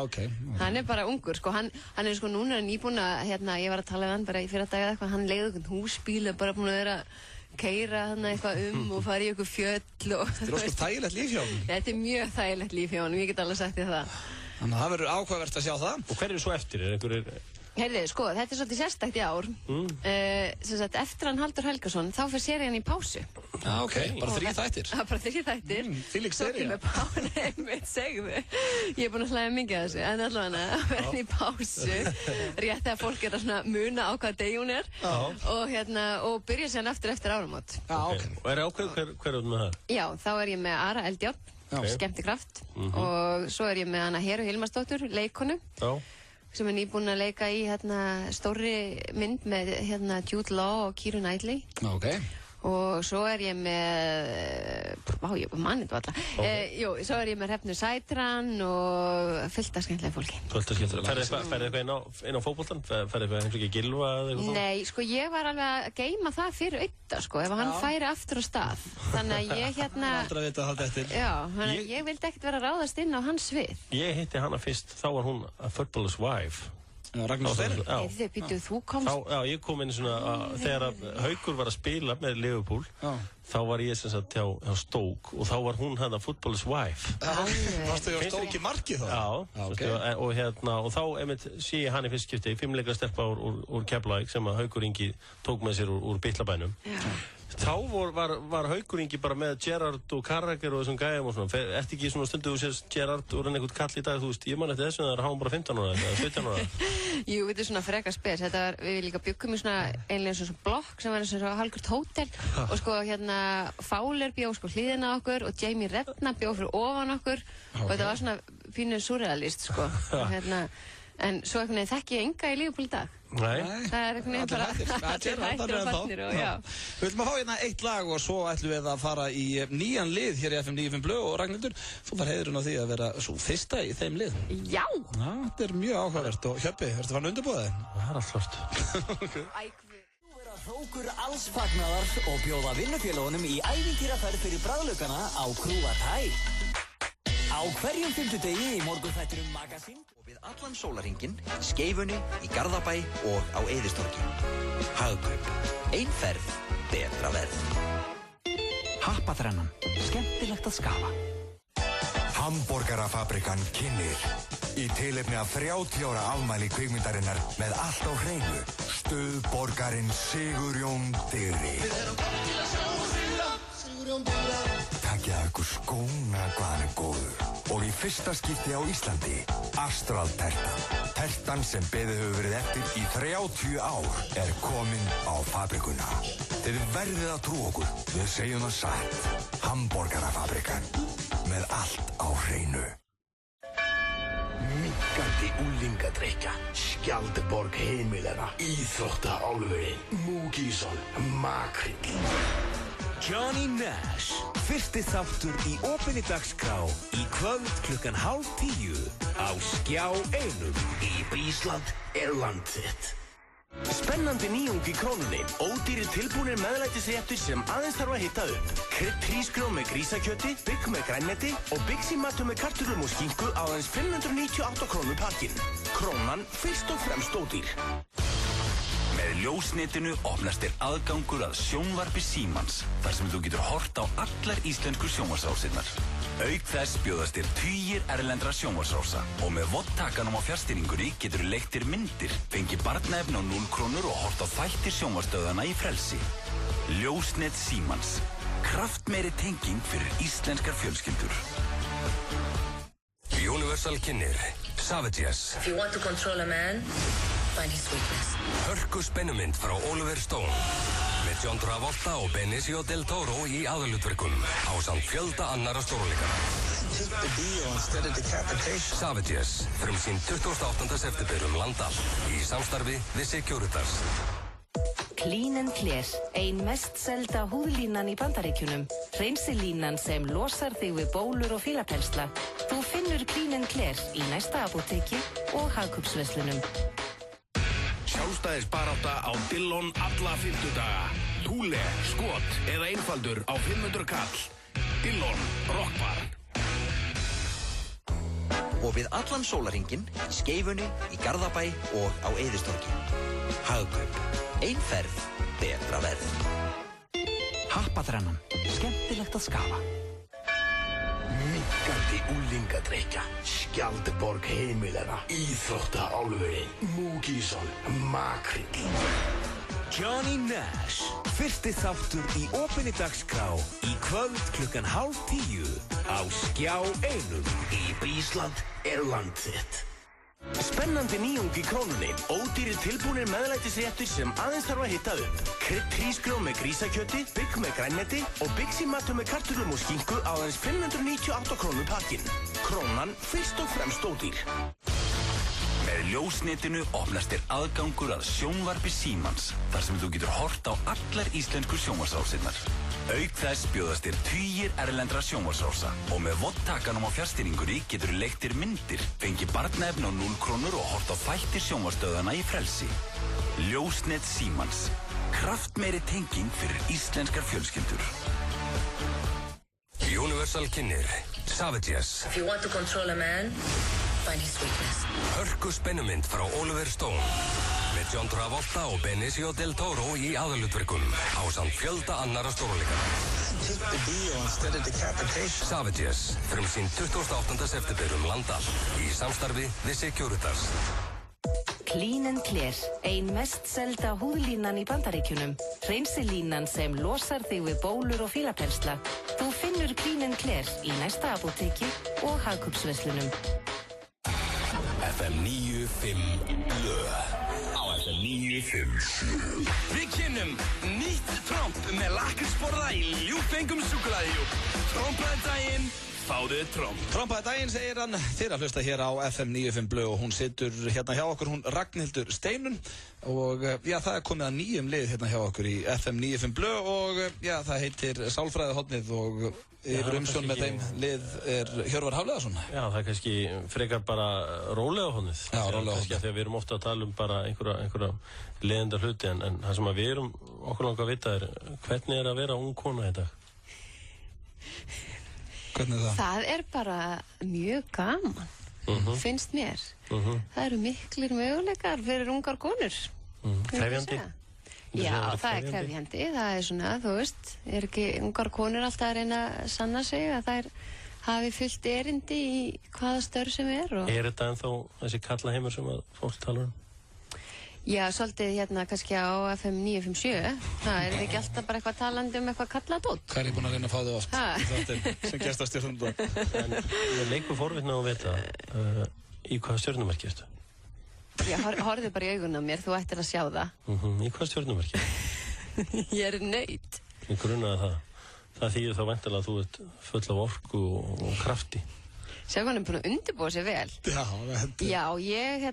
Ok.
Hann bara ungur, sko. Hann sko núna nýbúinn að, ég var að tala við hann bara í fyrra dag eða eitthvað, hann leigði einhvern húsbíl og bara búinn að vera keyra þarna eitthvað og fara í eitthvað fjöll og...
Þetta ósköp þægilegt líf hjá honum.
Þetta mjög þægilegt líf hjá honum, ég get alveg sagt þér það.
Þannig að það verður áhugavert að sjá það.
Og hver svo eftir?
Heyrðu, sko, þetta svolítið sérstakt í ár. Eftir hann Halldór Helgason, þá fer serían í pásu.
Já, ok, bara 3 þættir.
Já, bara 3 þættir.
Þvílík sería.
Segðu. Ég er búin að hlæja mikið að þessu, en allavega fer hann í pásu. Rétt þegar fólk geta svona muna á hvaða degi hún er. Og byrja sér eftir áramót.
Já, ok. Og ákveð hver með það?
Já, þá ég með Ara Eldjárn, skemmtikraft. Og svo ég með hana Heru Hilmarsdóttur, leikkonu. Sem nýbúin að leika í stórri mynd með Jude Law og Keira Knightley.
Ok.
Og svo ég með, ég manni þetta alltaf. Svo ég með Hrefnu Sætran og fullt af skemmtilega fólki.
Fullt af skemmtilega. Ferðu eitthvað inn á fótboltann? Ferðu eitthvað heimsækja Gylfa eða eitthvað?
Nei, sko ég var alveg að geyma það fyrir Audda, sko, ef hann færi aftur á stað. Þannig að ég
Aldrei að vita að halda eftir.
Já, þannig að ég vildi ekkert vera að ráðast inn á hans svið.
Ég hitti hana fyrst, þá var hún a footballer's wife.
Ragnar Steinn?
Þið býtuð, þú komst...
Já, ég kom inn svona þegar Haukur var að spila með Liverpool, þá var ég sem sagt hjá Stoke og þá var hún footballer's wife.
Varstu hjá Stoke í markið þá?
Já, og þá sé ég hann í fyrst skipti, 5 leikra stelpa úr Keflavík sem að Haukur Ingi tók með sér úr Bitlabænum. Þá var Haukur Ingi bara með Gerrard og Carragher og þessum gæjum og svona. Eftir ekki svona stundu þú sést Gerrard og einhvern kall í dag, þú veist, ég man eftir þessu en það hann bara 15 ára eða 17 ára.
Jú, þetta svona frekar spes. Þetta var, við líka byggum í svona einlega svona blokk sem var eins og hálfgjört hótel og sko Fowler bjó sko hliðina á okkur og Jamie Redknapp bjó fyrir ofan okkur og þetta var svona pínu surrealist sko. En svo einhvern veginn þekki ég enga í Liverpool í dag.
Nei.
Það einhvern veginn bara allir hættir og fannir og já.
Við ætlum að fá eitt lag og svo ætlum við að fara í nýjan lið hér í FM 95 Blö og Ragnhildur, þú fær heiðurinn á því að vera svo fyrsta í þeim lið.
Já!
Þetta mjög áhugavert og Hjöppi, ertu farin að undirbúa þig?
Það allt flott.
Nú vera hrókur alls fagnaðar og bjóða vinnufélagunum í ævintýraferð fyrir bragðlaukana á Krúatæ. Á hverjum fimmtudegi í morgunþættinum Magasín
og við allan sólarhringinn, Skeifunni, í Garðabæ og á Eiðistorgi. Hagkaup. Ein ferð, betra verð.
Happaþrennan. Skemmtilegt að skafa.
Hamborgarafabrikan kynnir. Í tilefni af 30 ára afmæli kvikmyndarinnar með allt á hreinu. Stuðborgarinn Sigurjón Digri. Við erum komið til að sjá og sigla, Sigurjón Digri. Takið af ykkur skóna hvað hann góður. Og í fyrsta skipti á Íslandi, Astral Tertan. Tertan sem beðið hefur verið eftir í 30 ár er komin á fabrikuna. Þið verðið að trú okkur, við segjum það satt. Hamborgarafabrikan, með allt á hreinu.
Minkandi úlingadreykja, Skjaldborg heimilena, Íþróttaálfurinn, Múkísson, Makrill.
Johnny Nash, fyrsti þáttur í opinni dagskrá í kvöld klukkan 9:30 á Skjá 1.
Ísland er land þitt.
Spennandi nýjung í Krónunni. Ódýrir tilbúnir meðlætisréttur sem aðeins þarf að hita upp. Krydd hrísgrjón með grísakjöti, bygg með grænmeti og Bixi matur með kartöflum og skinku á aðeins 598 krónur pakkinn. Krónan fyrst og fremst ódýr.
Með
Ljósnetinu opnast aðgangur að sjónvarpi Símans, þar sem þú getur hort á allar íslensku sjónvarpsrásirnar. Auk þess bjóðast tugir erlendra sjónvarpsrása og með vottakanum á fjarstýringunni getur leigt myndir, fengið barnaefni á 0 krónur og hort á þætti sjónvarpsstöðvanna í frelsi. Ljósnet Símans. Kraftmeiri tenging fyrir íslenskar fjölskyldur.
Universal kynnir Savages.
If you want to control a man, find his weakness.
Hörku spennumynd frá Oliver Stone með John Travolta og Benicio del Toro í aðalhlutverkum ásamt fjölda annarra stórleikara. Savages, frumsýnd 28. september land allt í samstarfi við Securitas.
Clean & Clear, ein mest selda húðlínan í Bandaríkjunum. Hreinsilínan sem losar þig við bólur og fílapensla. Þú finnur Clean & Clear í næsta apóteki og hagkaupsverslunum.
Sjálfstæðisbarátta á Dillon alla 50 daga. Túle, skot eða einfaldur á 500 kall. Dillon, rockbar.
Og við allan sólarhringinn, í Skeifunni, í Garðabæ og á Eiðistorgi. Hagkaup. Einferð, betra verð.
Happaþrennan. Skemmtilegt að skafa.
Minnkandi unglingadrykkja. Skjaldborg heimilana. Íþróttaálfurinn. Múkísson. Makríll.
Johnny Nash. Fyrsti þáttur í opinni dagskrá. Í kvöld klukkan 9:30 á Skjá 1.
Í Brísland land þitt.
Spennandi nýjung í Krónunni. Ódýrir tilbúnir meðlætisréttir sem aðeins þarf að hita upp. Krydd hrísgrjón með grísakjöti, bygg með grænmeti og byggsímatur með kartöflum og skinku á aðeins 598 krónur pakkinn. Krónan fyrst og fremst ódýr.
Með Ljósnetinu opnast aðgangur að sjónvarpi Símans, þar sem þú getur hort á allar íslensku sjónvarpsrásirnar. Auk þess bjóðast tugir erlendra sjónvarpsrása og með vottakanum á fjarstýringunni getur leigt myndir, fengið barnaefni á 0 krónur og hort á þætti sjónvarpsstöðvanna í frelsi. Ljósnet Símans. Kraftmeiri tenging fyrir íslenskar fjölskyldur.
Universal kynnir Savages.
If you want to control a man, find his weakness.
Hörku spennumynd frá Oliver Stone með John Travolta og Benicio del Toro í aðalhlutverkum ásamt fjölda annarra stórleikara. Savages, frumsýnd 28. september land allt í samstarfi við Securitas.
Clean & Clear, ein mest selda húðlínan í Bandaríkjunum. Hreinsilínan sem losar þig við bólur og fílapensla. Þú finnur Clean & Clear í næsta apóteki og hagkaupsverslunum.
FM 95 blöð. Á FM 95.
Við kynnum nýtt tromp með lakrísborða í ljúffengum súkkulaðijú. Trompaði daginn, fáðu tromp.
Trompaði daginn, segir hann. Þið að hlusta hér á FM 95 blöð og hún situr hérna hjá okkur, hún Ragnhildur Steinun. Og já, það komið að nýjum lið hérna hjá okkur í FM 95 blöð og já, það heitir Sálfræðihornið og yfir umsjón með þeim lið Hjörvar Hafliðarsson.
Já, það kannski frekar bara rólega hornið.
Já, rólega hornið.
Þegar við erum ofta að tala bara einhverja leiðindar hluti en það sem við erum okkur langar að vita hvernig að vera ung kona í dag?
Hvernig það?
Það bara mjög gaman, finnst mér. Það eru miklir möguleikar fyrir ungar konur.
Krefjandi?
Já, það krefjandi. Það svona, þú veist, ekki ungar konur alltaf að reyna að sanna sig að þær hafi fullt erindi í hvaða störf sem og...
Þetta ennþá þessi kallaheimur sem að fólk tala um?
Já, svolítið hérna kannski á FM 957. Það ekki alltaf bara eitthvað talandi eitthvað kalladótt.
Hvað ég búin að reyna að fá þau oft í þáttin sem gestastjórnum?
En ég leikur forvitna að vita í hvaða stjörnumerki ertu?
Já, horfðu bara í augun á mér, þú ættir að sjá það.
Í hvaða stjörnumerki?
Ég naut.
Ég grunaði það. Það þýðir þá væntanlega að þú ert full af orku og krafti.
Sjá hann búin að undirbúa sig vel. Já, ég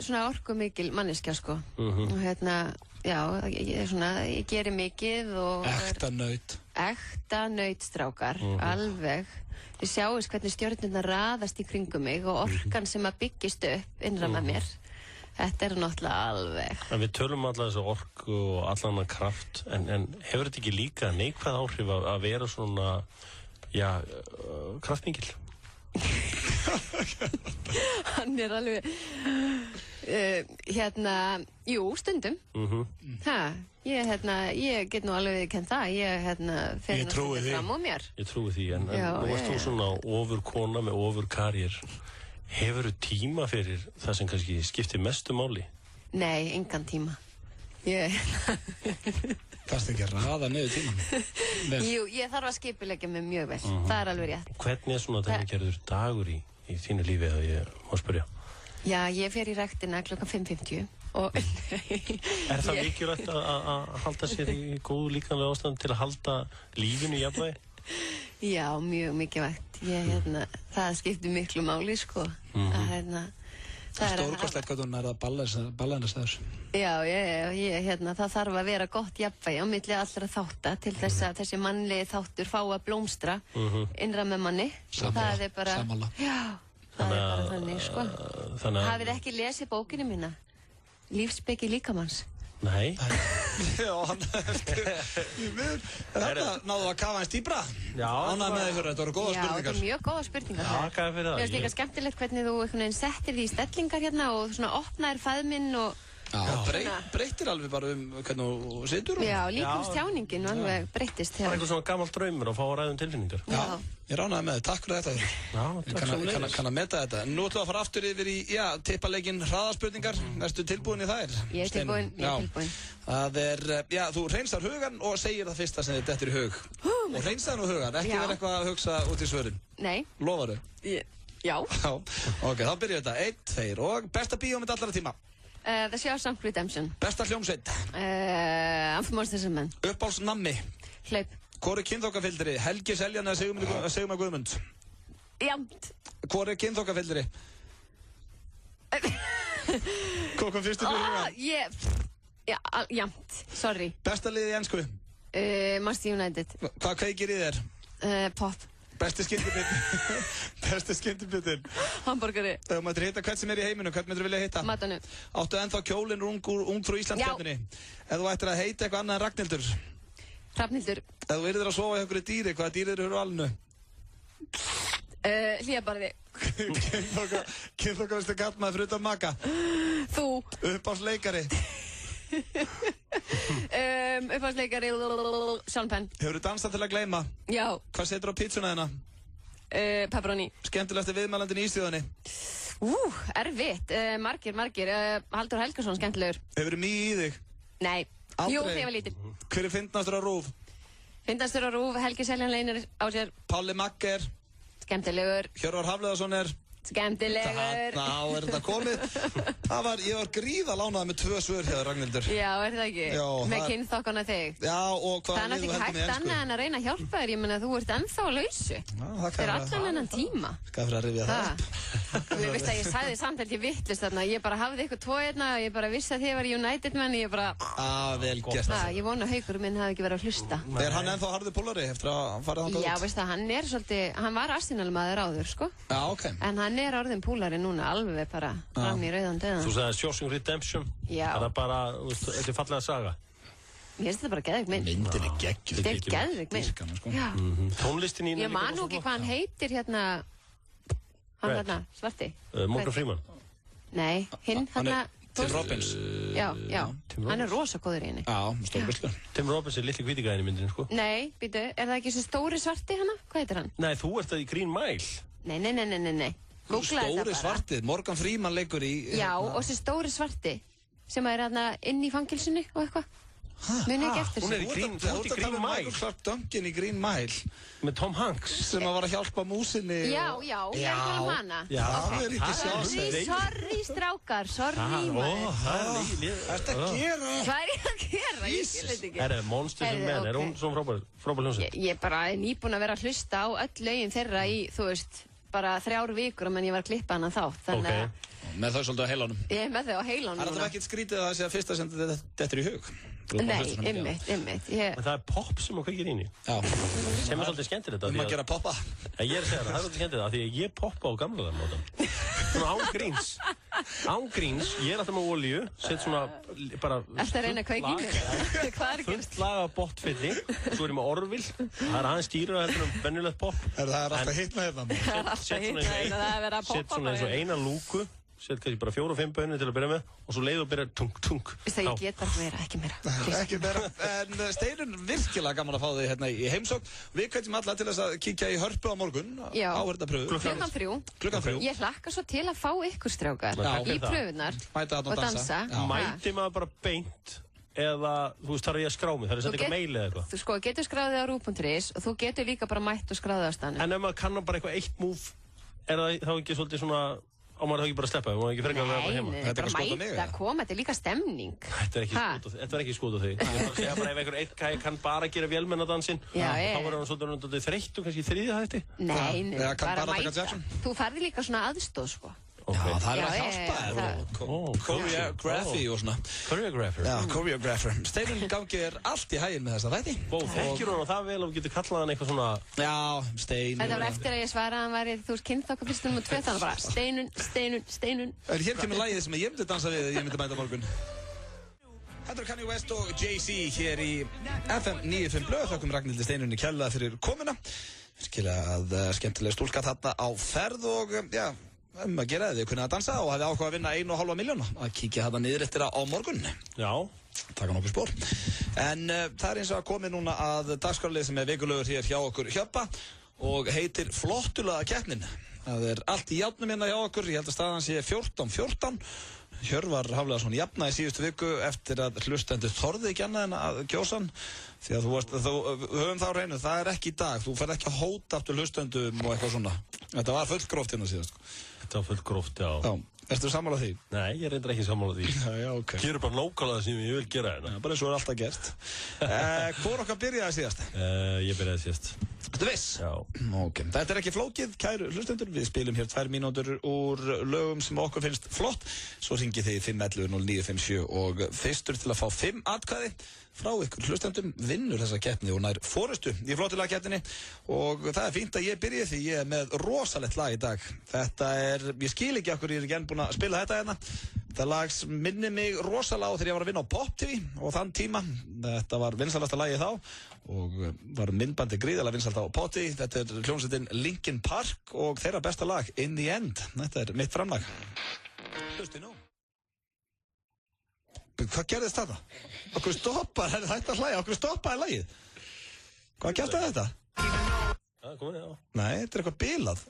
svona orkumikil manneskja, sko. Og já, ég gerir mikið og...
Ekta naut.
Ekta nautstrákar, alveg. Þið sjáist hvernig stjörnurnar raðast í kringum mig og orkan sem að byggist upp innra með mér. Þetta náttúrulega alveg.
En við tölum alla þessu orku og allan að kraft, en hefur þetta ekki líka neikvæð áhrif að vera svona, já, kraftmikil?
Hann alveg... Jú, stundum. Ég get nú alveg viðurkennt það. Ég fer nú stundum fram á mér.
Ég trúi því, en nú ert þú svona ofurkona með ofurkarriér. Hefurðu tíma fyrir það sem kannski skiptir mestu máli?
Nei, engan tíma.
Þarfst ekki að raða niður tímann?
Jú, ég þarf að skipuleggja mig mjög vel. Það er alveg rétt.
Hvernig svona dæmigerður dagur í þínu lífi, eða ég má spyrja?
Já, ég fer í ræktina klukkan 5:50 og...
Er það mikilvægt að halda sér í góðu líkamlega ástand til að halda lífinu í jafnvægi?
Já, mjög mikilvægt. Það skiptir miklu máli, sko.
Stórkostlegt hvað hún er að ballanast þess.
Já, það þarf að vera gott jafnvægi á milli allra þátta til þess að þessi mannlegi þáttur fá að blómstra innra með manni. Það er bara...
Sammála.
Já, það er bara þannig, sko. Hafið ekki lesið bókinu mína? Lífsspeki líkamanns?
Nei.
Já, þetta náðu að kafa eins dýbra.
Já.
Ánægð með ykkur, þetta voru góða spurningar.
Já, þetta er mjög góða spurningar.
Takk fyrir það.
Mér finnst líka skemmtilegt hvernig þú einhvern veginn settir því í stellingar hérna og svona opnaðir faðminn og...
Já, breytir alveg bara hvernig þú situr.
Já, líkamstjáningin alveg breytist.
Það er eitthvað svona gammal draumur að fá að ræða tilfinningar.
Já, ég ránaði með þið. Takk fyrir þetta.
Já, takk svo leiðis.
Kann að meta þetta. Nú ætlum við að fara aftur yfir í, tippaleikinn hraðaspurningar. Ertu tilbúin í þær?
Ég er tilbúin.
Það er, þú hreinsar hugan og segir það fyrsta sem þið dettur í hug. Og hreinsar nú hugan, ekki vera eitthvað að hugsa út í svörin.
Nei.
Lofaðu?
Já.
Ok, þá byrjum við þetta. 1, 2 og besta bíómynd allra tíma.
The Shawshank Redemption.
Besta hljómsveit.
Monsters and Men.
Uppáhalds nammi.
Hlaup.
Hvor er kynþokkafyllri? Helgi Seljan eða Sigmar Guðmund?
Jamt.
Hvor er kynþokkafyllri? Hvað kom fyrstu fyrir hugan?
Jamt. Sorry.
Besta liðið í ensku?
Manchester United.
Hvað kveikir í þér?
Pop.
Besti skyndibitinn.
Hamburgeri.
Ef þú mættir hitta hvern sem er í heiminum, hvern myndir þú vilja hitta?
Madonu.
Áttu ennþá kjólinn ungfrú Íslandskeppninni? Ef þú ættir að heita eitthvað annað en Ragnhildur?
Hrafnhildur.
Ef þú yrðir að sofa í einhverju dýri, hvaða dýri eru á alinu?
Hlíðabarði.
Kynþokkavistu kallmaður fyrir utan maka?
Þú.
Uppáhaldsleikari?
Uppáhaldsleikari Sean Penn.
Hefur þú dansað til að gleyma?
Já.
Hvað setur á pítsuna þína?
Pepperoni.
Skemmtilegasti viðmælandinn í Ísþjóðinni?
Erfitt. Margir. Halldór Helgason, skemmtilegur.
Hefur þú mýi í þig?
Nei.
Aldrei?
Jú, þegar ég var lítil.
Hver er fyndnastur á RÚV?
Fyndnastur á RÚV, Helgi Seljan leynir á sér.
Pálli Magger?
Skemmtilegur.
Hjörvar Hafliðason er?
Skemmtilegur.
Ná, er þetta komið? Ég var gríðalánaður með 2 svör hjá Ragnhildur.
Já, er það ekki?
Já.
Með kynþokkana þig.
Já, og hvað
það er náttúrulega ekki hægt annað en að reyna að hjálpa þér. Ég meina, þú ert ennþá að lausu. Fyrir allan hennan tíma.
Skaf fyrir að rifja það upp.
Þú veist að ég sagði samt að ég vittlust þarna. Ég bara hafði ykkur 2 hérna og ég bara vissi að þið var United menn. Ég bara...
vel gert.
Ég vona að Haukur minn hafi ekki verið að hlusta.
Er hann ennþá harður pólari eftir að fara þangað út?
Já, veist það, hann er svolítið... Hann var Arsenal-maður áður, sko.
Já, ok.
En hann er orðinn pólari núna, alveg bara fram í rauðan döðan.
Þú sagði Shawshank Redemption.
Já.
Það er bara, þetta er fallega saga.
Mér finnst þetta bara geðveik mynd.
Myndin er geggjuð.
Þetta er geðveik mynd. Já.
Tónlistin í...
Ég man nú ekki hvað hann heitir hérna... Hann hérna, svarti.
Morgan Freeman.
Nei, hinn hérna...
Tim Robbins.
Já. Hann er rosa góður í henni.
Já, stórbuslar.
Tim Robbins er litli hvítigæðin í myndinu, sko.
Nei, býtu, er það ekki svo stóri svarti hana? Hvað heitir hann?
Nei, þú ert það í Green Mile.
Nei. Googlaði þetta bara.
Stóri svartið, Morgan Freeman leikur í...
Já, og þessi stóri svarti sem er hérna inn í fangilsinu og eitthvað. Muni ekki eftir
Hún er í Green Mile.
Michael Clark Duncan í Green Mile.
Með Tom Hanks.
Sem að var að hjálpa músinni.
Já, ég er að tala um hana.
Já, það er ekki sjálfsagt.
Sorry, strákar, sorry maður.
Hvað er þetta að gera?
Hvað er ég að gera? Ég skil þetta ekki.
Er það Monsters and Men? Er hún svona frábær hljómsveit?
Ég bara er nýbúin að vera að hlusta á öll lögin þeirra í, þú veist, bara 3 vikur menn ég var að klippa hana þátt.
Ok. Með þau svolítið á heilanum.
Ég er með þau á heilanum núna.
Það er ekkert skrítið að það sé að fyrsta sem þetta er í hug.
Nei, einmitt.
En það er pop sem hún kveikir inn í.
Já.
Sem er svolítið skemmtilegt.
Að gera poppa.
Ég er að segja það er svolítið skemmtilegt af því að ég poppa á gamla þar mótan. Svona án gríns. Án gríns, ég er alltaf með olíu, set svona bara...
Ertu að reyna að kveikja í mig? Hvað er að gera?
Fullt lag af botfylli, svo er ég með orvil. Það er aðeins dýrara heldur en venjulegt pop.
Það er alltaf hitt með
Það er alltaf hitt með þetta, það er verið að poppa
Set svona eins og eina lúku set kannski bara 4 og 5 bönir til að byrja með og svo leið og byrja tung.
Ég get bara meira, ekki meira.
Ekki meira, en Steinunn, virkilega gaman að fá þig hérna í heimsókn. Við hvetjum alla til þess að kíkja í Hörpu á morgun, áheyrnarpröfu.
Klukkan 3. Ég hlakka svo til að fá ykkur strákar í pröfunar og dansa.
Mæti maður bara beint eða, þú veist, þarf ég að skrá mig, þarf ég að setja eitthvað mail eða eitthvað?
Þú sko, getur skráðið á rú.is og þú getur líka bara mætt og skráðið á staðnum.
En ef maður kannan bara eitthvað eitt múf, er það þá ekki svolítið svona, á maður þá ekki bara að sleppa, maður ekki frekar að vera bara heima?
Nei, bara mæta, koma, þetta er líka stemning.
Þetta er ekki skot á þig. Ég er bara að segja bara ef einhver einn gæi kann bara gera vélmennadansinn, þá verður hann svolítið þreytt og kannski þriðja hætti.
Nei, bara mæta. Þú færði líka svona aðstoð, sko.
Já, það er að hjálpa choreography og svona. Choreographer. Steinunn gangi allt í haginn með þessa þætti.
Þekkir hún á það vel og getur kallað hann eitthvað svona...
Já, Steinunn.
Þetta var eftir að ég svaraði að hann væri, þú veist, kynþokkafyrst nr. 2, þannig bara Steinunn.
Hér kemur lagið sem ég myndi dansa við, ég myndi mæta morgun. Þetta er Kanye West og Jay-Z hér í FM 95 Blöð. Þakkum Ragnhildi Steinunni kærlega fyrir komuna. Virkilega skemmtileg stúlka þarna á ferð og, já, að gera þið kunni að dansa og hefði ákvað að vinna 1,5 milljón að kíkja þetta niður eftir á morgun.
Já.
Taka nokkuð spór. En það er eins og að komið núna að dagskrárlið sem er vikulegur hér hjá okkur Hjöppa og heitir Flottulaga keppnin. Það er allt í járnum hérna hjá okkur, ég held að staðan sé 14-14. Hjörvar Hafliðarsson jafnaði í síðustu viku eftir að hlustendur þorði ekki annað en að gjósa hann. Því að höfum þá reynu, það er ekki í dag, þú ferð ekki að hóta aftur hlustendum og eitthvað svona. Þetta var fullgróft hérna síðan, sko.
Þetta var fullgróft, já.
Já. Ertu sammála því?
Nei, ég reyndar ekki sammála því.
Já, ok.
Ég er bara nákvæmlega það sem ég vil gera hérna.
Já, bara eins og er alltaf gert. Hvor okkar byrjaði síðast?
Ég byrjaði síðast.
Ertu viss?
Já.
Ok. Þetta er ekki flókið, kæru hlustendur. Við spilum hér 2 mínútur úr lögum sem okkur finnst flott. Svo ringið þið 511-0957 og fyrstur til að fá 5 atkvæði frá ykkur hlustendum vinnur þessa keppni og nær forystu í Flottulaga keppninni og það er fínt að ég byrji því ég er með rosalegt lag í dag. Þetta er, ég skil ekki okkur ég er ekki enn búinn að spila þetta hérna. Þetta lag minni mig rosalega á þegar ég var að vinna á Pop TV og þann tíma. Þetta var vinsælasta lagið þá og var myndbandi gríðarlega vinsælt á Pop TV. Þetta er hljómsveitin Linkin Park og þeirra besta lag In the End. Þetta er mitt framlag. Hlusti nú. Hvað gerðist þetta? Okkur stoppar, þetta er hlæg, okkur stoppaði lagið. Hvað gerði þetta?
Komið, já.
Nei, þetta er eitthvað bilað.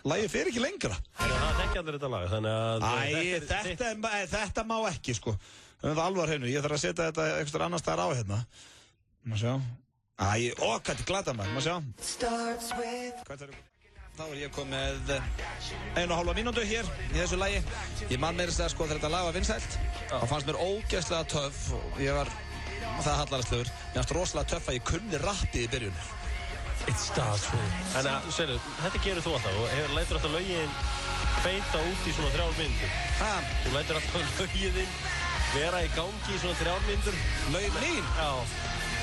Lagið fer ekki lengra.
Það þekkja allir þetta lag, þannig að...
Þetta má ekki, sko. Það er alvar hreinu, ég þarf að setja þetta eitthvað annars staðar á hérna. Má sjá. Hvað er glata maður, má sjá. Þá er ég komið með 1,5 mínútu hér í þessu lagi. Ég man meira að sko þegar þetta lag var vinsælt. Það fannst mér ógeðslega töff og ég var það hallarastlegur. Mér fannst rosalega töff að ég kunni rappið í byrjun.
It starts with... En segðu, þetta gerir þú alltaf og lætur alltaf lögin beita út í svona 3 mínútur. Þú lætur alltaf lögin vera í gangi í svona 3 mínútur.
Lögin mín?
Já.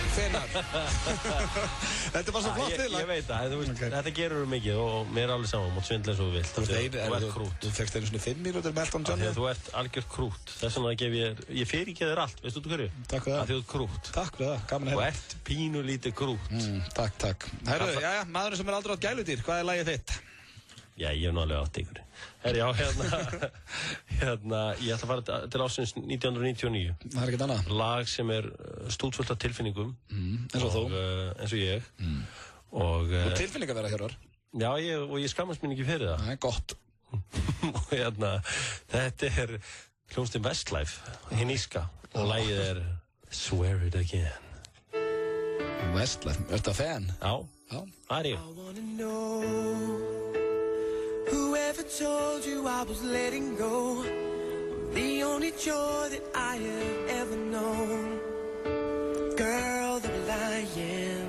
Hvenar? Þetta er bara svo flott til.
Ég veit það, þetta gerur mikið og mér er alveg saman, mátt svindla eins og þú vilt. Þú ert krút.
Þú fekkst einu svona 5 mínútur með Elton John.
Þú ert algjört krút. Þess vegna gef ég fyrirgeð þér allt, veistu hverju?
Takk fyrir það.
Að þú ert krút.
Takk fyrir það, gaman að
heyra. Þú ert pínu lítið krút.
Takk. Herru, jæja, maðurinn sem er aldrei átt gæludýr, hvað er lagið þitt?
Já, ég hef nú alveg átt ykkur. Herri, já, ég ætla að fara til ásins 1999.
Það er ekkert annað.
Lag sem er stútfullt af tilfinningum.
Eins og þú.
Eins og ég.
Og tilfinningar vera Hjörvar.
Já, og ég skammast mín ekki fyrir það.
Það er gott.
Og þetta er hljómsveitin Westlife, hinn íska. Og lagið er Swear It Again.
Westlife, ertu að fan?
Já, það er ég.
Whoever told you I was letting go the only joy that I have ever known. Girl, the lion.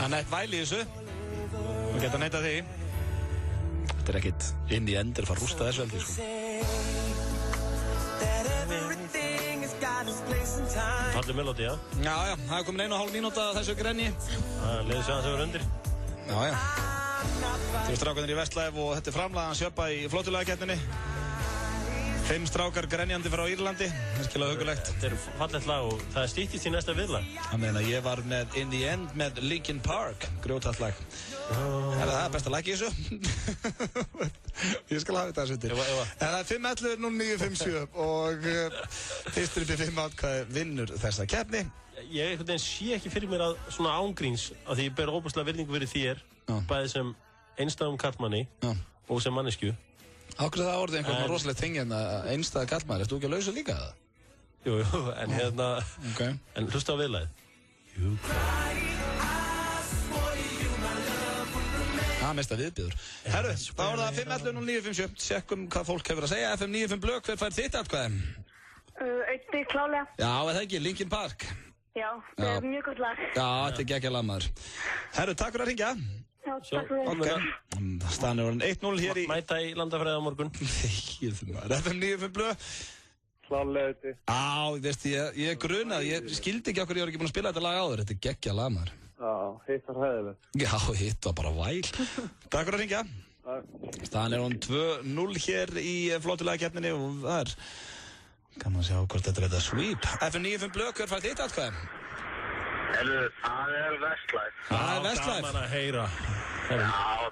Hann er eitt væl í þessu. Þú geta neitað því. Þetta er ekkit inn í endur fara rústa þessu heldur, sko.
Falleg melódi, já?
Já, það er komin 1,5 mínúta þessu grenji.
Það leiði sig að það verður undir.
Já. Þú strákanir í Westlife og þetta er framlag hans Hjöppa í Flottulaga keppninni. 5 strákar grenjandi frá Írlandi, virkilega hugulegt.
Þetta fallegt lag og það styttist í næsta viðlag.
Það meina, ég var með In the End með Linkin Park, grjótalt lag. Það er besta lag í þessu. Ég skal hafa þetta svittir. Það er 5-11-09-57 og fyrstur upp í 5 atkvæði vinnur þessa keppni.
Ég einhvern veginn sé ekki fyrir mér að svona ángríns að því ég ber óbúslega virðingu fyrir þér, bæði sem einstæðum karlmanni og sem manneskju.
Ákveð það orðið einhvern rosalegt þing en einstæða karlmaður, ertu ekki að lausa líka það?
Jú, en hérna, en hlusta á viðlagið.
Það mesta viðbjóður. Herru, þá er það 5-11-09-57, sekkum hvað fólk hefur að segja. FM 95 blöð, hver fær þitt atkvæði?
Auðvitað klálega.
Já, eða ekki, Linkin Park.
Já, það er mjög gott lag.
Já, þetta er geggja lag maður. Herru, takk fyrir að hringja.
Já, takk fyrir.
Staðan er orðin 1-0 hér í...
Mæta í landafræði á morgun.
FM 95 blöð.
Klálega auðvitað.
Já, veist, ég grunaði, ég skildi ekki okkur ég var ekki búin að spila þetta lag áður. Þetta er geggja lag maður.
Já, hitt var hæðilegt.
Já, hitt var bara væl. Takk fyrir að hringja. Staðan er orðin 2-0 hér í flottulega-keppninni og það er... Kannan sjá hvort þetta er þetta sweep. FM 95 blöð, hver fær þitt atkvæði?
Það er Westlife.
Það er Westlife.
Gaman að heyra.
Já,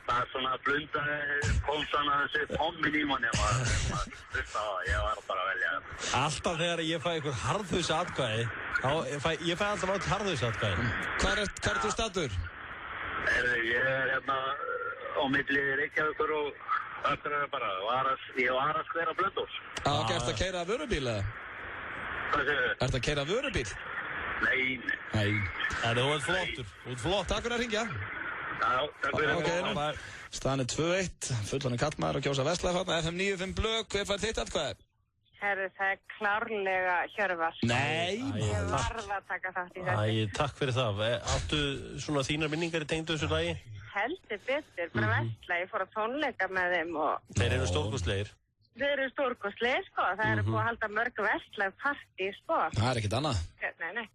það er svona blundaði, kom svona þessi pommin í manni maður hlusta á það, ég var bara að velja það.
Alltaf þegar ég fæ einhver harðhausa atkvæði, ég fæ alltaf átt harðhausa atkvæði.
Hvað er þú statur?
Ég er hérna á milli Reykjavíkur og öllur bara, ég var að skvera Blöndós.
Já, ok, ertu að keyra vörubíl eða?
Hvað segir þið?
Ertu að keyra vörubíl?
Nei.
En þú ert flottur,
Takk fyrir að hringja.
Já, takk fyrir.
Ok, staðan er 2-1, fullan kallmaður að kjósa Westlife. FM 95 blöð, hver fær þitt atkvæði?
Herru, það er klárlega Hjörvar.
Nei!
Ég varð að taka þátt í þessu.
Takk fyrir það. Áttu svona þínar minningar í tengdu þessu lagi?
Heldur betur, bara Vestla, ég fór að tónleika með þeim og...
Þeir eru stórkostlegir.
Þeir eru stórkostlegir, sko. Það eru búið að halda mörg Vestla partí, sko.
Það er ekkert annað.
Nei.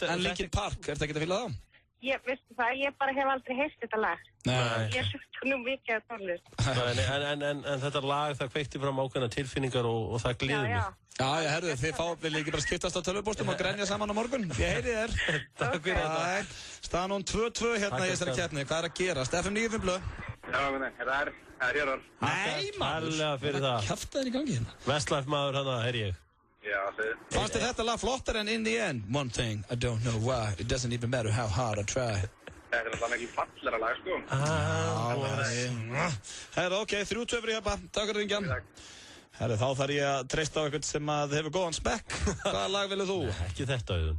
En Linkin Park, ertu ekki að fylga það?
Veistu það, ég bara hef aldrei heyrt þetta lag.
Nei.
Ég hlustu nú mikið að tónlist.
En þetta lag, það kveikti fram ákveðna tilfinningar og það gleður mig.
Já, herru, þið viljið ekki bara skiptast á tölvupóstum og grenja saman á morgun? Ég heyri þér.
Takk fyrir þetta.
Staðan hún 2-2 hérna í þessari keppni. Hvað er að gerast? FM 95 blöð.
Já, það er Hjörvar.
Nei, maður.
Fyrir það.
Kjaftaðir í gangi hérna.
Westlife maður hana, heyri ég.
Já, þið.
Fannst þið þetta lag flottar en In the End? One thing, I don't know why. It doesn't even matter how hard I try.
Þetta er alltaf mikil fallera lag, sko.
Herru, ok, 3-2 fyrir hjappa. Takk fyrir ringjan. Herru, þá þarf ég að treysta á eitthvað sem að hefur góðan spekk. Hvaða lag viljið þú?
Ekki þetta, Auðun.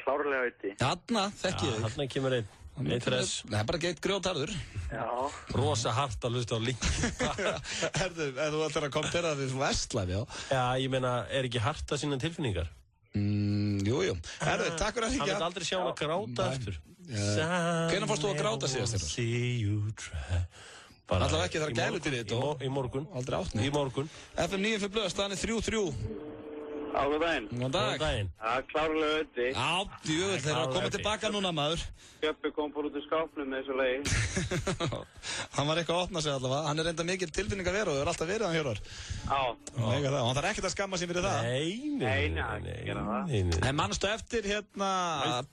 Klárlega auðviti.
Þarna, þekki ég þig.
Þarna kemur einn. Eitt hress.
Það er bara geitt grjótarður.
Já.
Rosa hart að hlusta á Linkin Park.
Herru, ef þú ætlar að kompera því Westlife, já.
Já, ég meina, er ekki hart að sína tilfinningar?
Jú. Herru, takk fyrir að hringja.
Hann vil aldrei sjá hann að gráta eftir.
Hvenær fórst þú að gráta síðast þér? Allavega ekki þar gæludýrið þetta.
Í morgun.
Aldrei átni.
Í morgun.
FM 95 blöð, staðan er 3-3.
Góðan daginn.
Góðan dag.
Já, klárlega auðviti.
Já, djúvel, þeir eru að koma tilbaka núna, maður.
Bjöppi kom fór út í skápnum með þessu lagi.
Hann var eitthvað að opna sig allavega. Hann er reynda mikil tilfinning að vera og þau eru alltaf verið hann Hjörvar.
Já.
Hann þarf ekkert að skamma sig fyrir það.
Nei.
En mannstu eftir hérna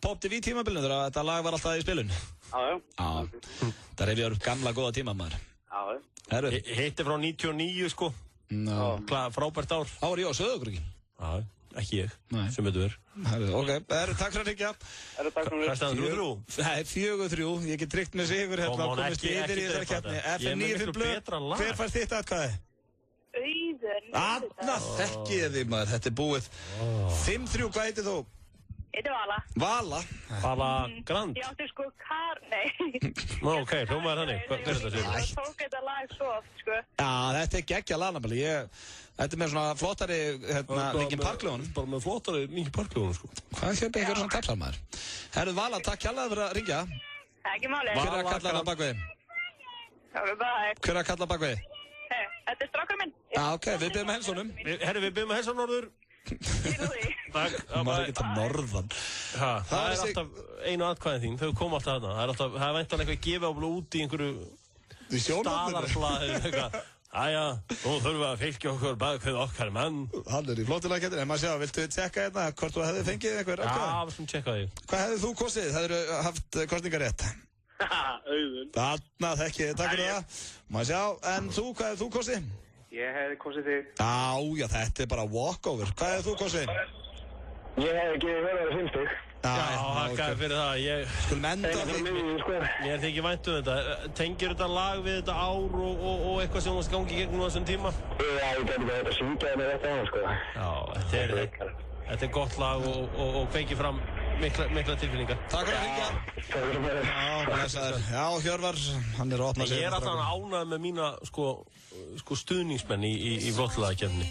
Pop TV tímabilinu þegar þetta lag var alltaf í spilun?
Já.
Það reyfið upp gamla góða tíma, maður.
Já.
Hitti frá 99, sko. Frábært ár.
Þá var ég á Söðugrökin.
Já, ekki ég, sem þetta verður.
Ok, takk fyrir að hringja.
Takk fyrir
Hvað staðan, 3-3?
Nei, 4-3, ég get tryggt með sigur hérna og komist yfir í þessari keppni. FM 95 blöð, hver fær þitt atkvæði?
Auður.
Anna, þekkið þið maður, þetta er búið. 5-3, hvað heitir þú?
Þetta er
Vala.
Vala Grand?
Ég átti sko nei.
Nó, ok, hljómaður þannig. Hvað er þetta sér?
Ég tók þetta lag svo oft, sko.
Já, þetta er geggja lagnabæli. Þetta er með svona flottari Linkin Park-lögunum.
Bara með flottari Linkin Park-lögunum, sko.
Hvað hefur eitthvað svona tapsar maður? Herru Vala, takk kærlega fyrir að ringja.
Ekki máli.
Hver er að kalla það bakvið? Hver er að kalla bakvið?
Þetta er strákur minn.
Já, ok, við byrjum með helsónum.
Herru, við byrjum með helsónum, Norður. Takk.
Maður er ekki til norðan.
Það er alltaf einu atkvæðin þín, þau koma alltaf þarna. Það er væntanlega eitthvað að gefa út í einhverju staðarflæði, Æja, nú þurfum við að fylgja okkur bak við okkar mann.
Hann í flottuleikjættinni, en maður sjá, viltu tjekka hérna hvort þú hefði fengið einhver atkvæði?
Já, við skulum tjekka því.
Hvað hefði þú kosið? Hefðirðu haft kosningarétt?
Auðvun.
Þarna þekki, takk fyrir það. Maður sjá, en þú, hvað hefði þú kosið?
Ég hefði kosið þig.
Já, þetta bara walkover. Hvað hefði þú kosið?
Ég hefði gefið verðari 5 stig.
Já, hakkaði fyrir það.
Skulum enda því.
Mér þykir vænt þetta. Tengir þetta lag við þetta ár og eitthvað sem þú varst gangi gegnum á þessum tíma?
Já, ég gæti þetta syngjaði með þetta sko.
Já, þetta gott lag og kveikir fram mikla tilfinningar.
Takk fyrir að hringja.
Takk fyrir að vera.
Já, blessaður. Já, Hjörvar, hann að opna sig.
Ég alltaf ánægð með mína stuðningsmenn í flottlagakeppni.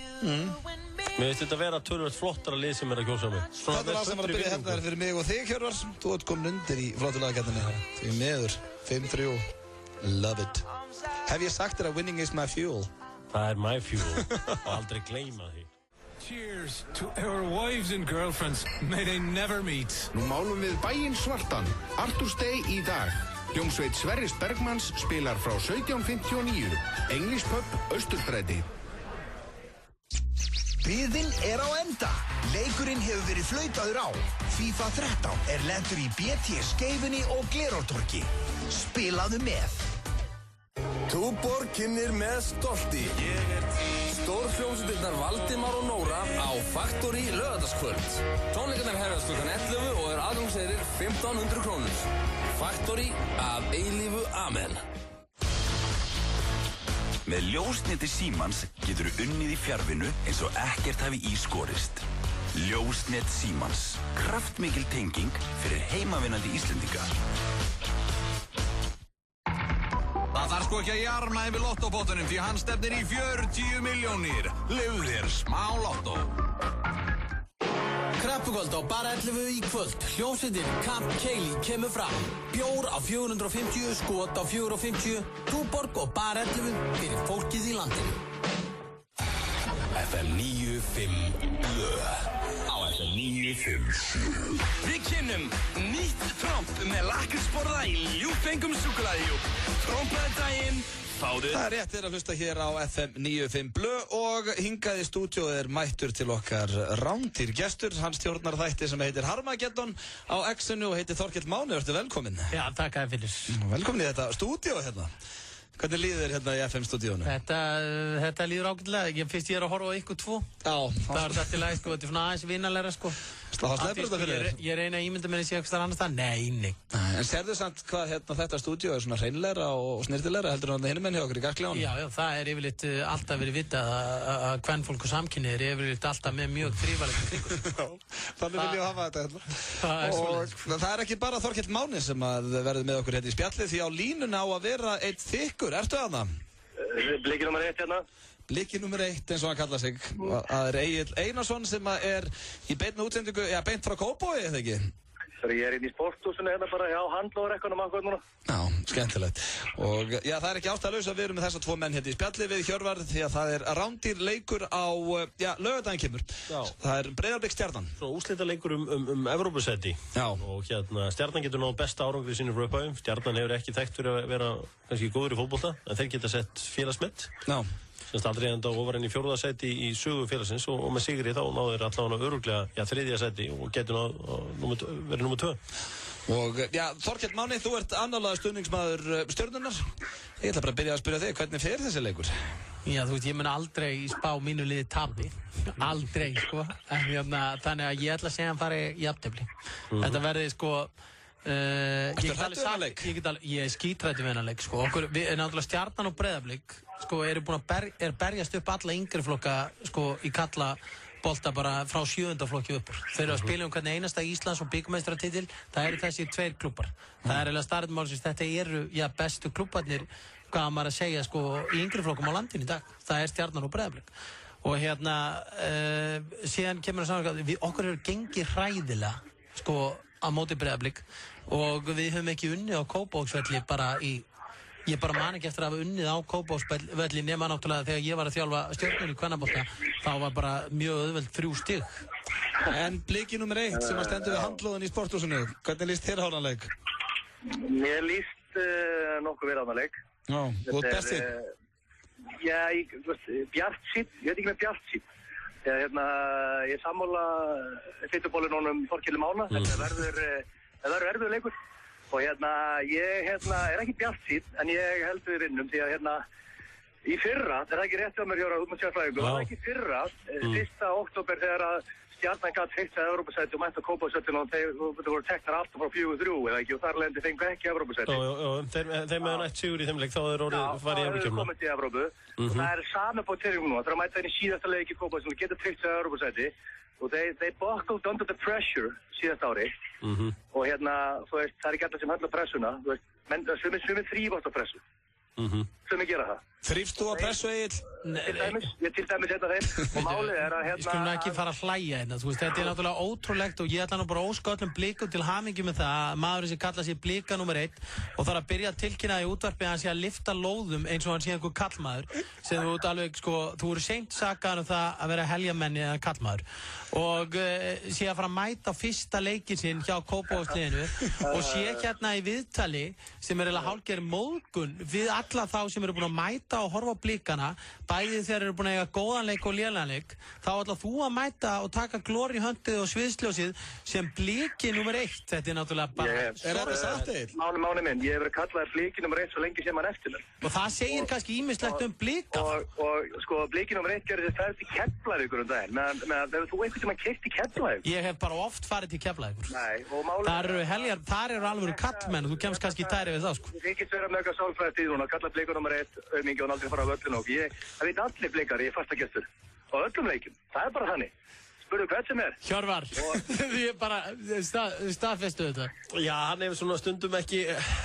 Mér finnst þetta vera tölvöld flottara lið sem að kjósa mig.
Þetta lag sem að byrja hérna fyrir mig og þig, Hjörvar. Þú ert komin undir í flottlagakeppninni. Því miður, 5-3. Love it. Hef ég sagt þér að winning is my fuel?
Það my fuel og aldrei gleyma því.
Cheers to our wives and girlfriends. May they never meet.
Nú málum við bæinn svartan. Arthur's Day í dag. Hljómsveit Sverris Bergmanns spilar frá 17:59. English Pub, Austurstræti.
Biðin á enda. Leikurinn hefur verið flautaður á. FIFA 13 lendur í BT Skeifunni og Glerártorgi. Spilaðu með.
Túborg kynnir með stolti. Stórhljómsveitirnar Valdimar og Nóra á Factory laugardagskvöld. Tónleikarnir hefjast klukkan 11 og aðgangseyrir 1.500 krónur. Factory að eilífu amen.
Með ljósneti Símans getur unnið í fjarvinnu eins og ekkert hafi í skorist. Ljósnet Símans. Kraftmikil tenging fyrir heimavinnandi Íslendinga.
Það þarf sko ekki að jarma yfir lottopottunum því hann stefnir í 40 milljónir. Lifðu þér smá lottó.
Krabbukvöld á Bar 11 í kvöld. Hljómsveitin Camp Keili kemur fram. Bjór á 450, skot á 450. Túborg og Bar 11 fyrir fólkið í landinu.
FM 95 Blö. Á FM 95.
Við kynnum nýtt tromp með lakrísborða í ljúffengum súkkulaðijú. Trompaði daginn, fáðu.
Það rétt að hlusta hér á FM 95 Blö og hingað í stúdíó mættur til okkar rándýr gestur. Hann stjórnar þætti sem heitir Harmageddon á X-inu og heitir Þorkell Máni. Vertu velkominn.
Já, takk að fyrir.
Velkomin í þetta stúdíó hérna. Hvernig líður þér hérna í FM-stúdíónu?
Þetta líður ágætlega. Fyrst ég að horfa á ykkur 2.
Já.
Það var þetta í lagi, sko. Þetta svona aðeins vinalegra, sko.
Það sleppur þetta fyrir þér?
Ég reyna að ímynda mér að sé eitthvað annars það. Nei.
En sérðu samt hvað þetta stúdíó svona hreinlegra og snirtilegra heldur en hinum enn hjá okkur í Garkljánu?
Já, það yfirleitt alltaf verið vitað að kvenfólk og samkynhneigðir yfirleitt alltaf með mjög þrífalegt kringur.
Þannig vil ég hafa þetta. Og það ekki bara Þorkell Máni sem verður með okkur hérna í spjalli því á línuna á að vera einn þykkur. Ertu þarna?
Blikki nummer 1 hérna.
Blikki nummer 1 eins og hann kallar sig. Það Egill Einarsson sem er í beinni útsendingu, beint frá Kópavogi, eða ekki?
Ég er inn í sporthúsinu hérna bara hjá handlóðrekkunum akkur núna.
Já, skemmtilegt. Og já, það ekki ástæðalaust að við erum með þessa 2 menn hérna í spjalli við Hjörvar því að það rándýr leikur á, laugardaginn kemur. Já. Það Breiðablik Stjarnan.
Svo úrslita leikur Evrópusæti.
Já.
Og hérna, Stjarnan getur náð besta árangri í sínu fröpaðum. Stjarnan hefur ekki þekkt fyrir að vera kannski góður í fótbolta, en þeir geta sett félagsmet.
Já.
Semst aldrei enda og var henni í 4. sæti í sögu félagsins og með sigri þá náður allavega öruglega 3. sæti og getur verið nummer 2.
Og Þorkell Máni, þú ert annarlega stuðningsmaður Stjörnunnar. Ég ætla bara að byrja að spyrja þig, hvernig fer þessi leikur?
Já, þú veist, ég mun aldrei spá mínu liði tapi. Aldrei, sko. Þannig að ég ætla að segja hann fari í jafntefli. Þetta verði, sko...
Ertu hræddur við þennan leik?
Ég er skítræddur við þennan leik, sko. Náttúrulega Stjarnan og Breiðablik, sko, eru búin að berjast upp alla yngri flokka, sko, í kalla bolta bara frá 7. flokki uppur. Þeir eru að spila hvernig einasta Íslands og byggumeistaratitil, það eru þessi 2 klúbbar. Það eiginlega staðreynd málsins, þetta eru, bestu klúbbarnir, hvað maður að segja, sko, í yngri flokkum á landinu í dag. Það Stjarnan og Breiðablik. Og síðan kemur það saman, okkur hefur gengið hræðilega, sko, á móti Breiðablik og við höfum ekki unnið á Kópavogsvelli bara ég bara man ekki eftir að hafa unnið á Kópavogsvelli nema náttúrulega þegar ég var að þjálfa Stjörnur í kvennabolta þá var bara mjög auðvelt 3 stig.
En Blikki nummer 1 sem að stendur við handlóðin í sporthúsinu, hvernig líst þér á þennan leik?
Mér líst nokkuð vel á þennan leik.
Já, þú ert bestið.
Bjartsýnn, ég veit ekki með bjartsýnn. Ég sammála fytubólunum Þorkeli Mána, þetta verður erfiður leikur. Og ég er ekki bjartsýnn, en ég held við vinnum því að í fyrra, það er ekki rétt hjá mér hjá húsmannstjárnfræðingur, það var ekki fyrra, 1. október þegar að Stjarnan gat fyrst að Evrópusæti og mætti að Kópavogshöllina og þeir voru teknar alltaf frá 4-3 eða ekki og þar lendi fengu ekki Evrópusæti.
Þeir með nætt sigur í þeim leik þá er orðið farið í Evrópukefna.
Já, komið til Evrópu og það er sami på tilvíkum nú, það er að mæta inn í síðasta leik í Kópavogshöllina og geta tryggt sig að Evrópusæti og they buckled under the pressure síðast ári og þú veist, það er ekki alltaf sem höndla pressuna, þú veist, menn sumir þrífast á pressu. Sumir gera það.
Þrífst þú að pressu, Egill?
Ég til dæmis þeim og málið er að
Við skulum ekki fara að hlæja þú veist, þetta er náttúrulega ótrúlegt og ég ætla nú bara að óska öllum Blikum til hamingju með það að maðurinn sem kallar sig Blika nr. 1 og þarf að byrja að tilkynna í útvarpi að hann sé að lyfta lóðum eins og hann sé einhver kallmaður sem þú ert alveg, þú eru seint sakaður það að vera heljarmenni eða kallmaður og sé að fara að mæta á fyrsta leikinn sinn hjá Kópavogsliðinu og sé í viðtali sem er hálfgerð móðgun við alla þá sem eru búin að mæta og horfa á Blikana bæði þegar eru búin að eiga góðan leik og lélegan leik þá ætlar þú að mæta og taka glóri í höndið og sviðsljósið sem Bliki nr. 1 þetta er náttúrulega bara
Er þetta satt, Egill? Máni minn, ég hef verið kallaður Bliki nr. 1 svo lengi sem hann eftir mér
og það segir kannski ýmislegt Blika
og sko Bliki nr. 1 gerði þess til Keflavíkur daginn meðan hefur þú einhvern tímann keyrt í Keflavíkur?
Ég hef bara oft farið til Keflavíkur
Nei, og málið
þar eru alveg kallmenn og þú kemst kannski tæri við það sko
Ég þykist vera með eitthvað sálfræðist í núna, kalla Bliku nr. 1 auðmingi og aldrei fara á völlinu og það veit allir Blikar, ég er fastagestur á öllum leikjum, það er bara þannig spurðu hvern sem er
Hjörvar, því ég bara staðfestu þetta
Já, hann hefur svona stundum ekki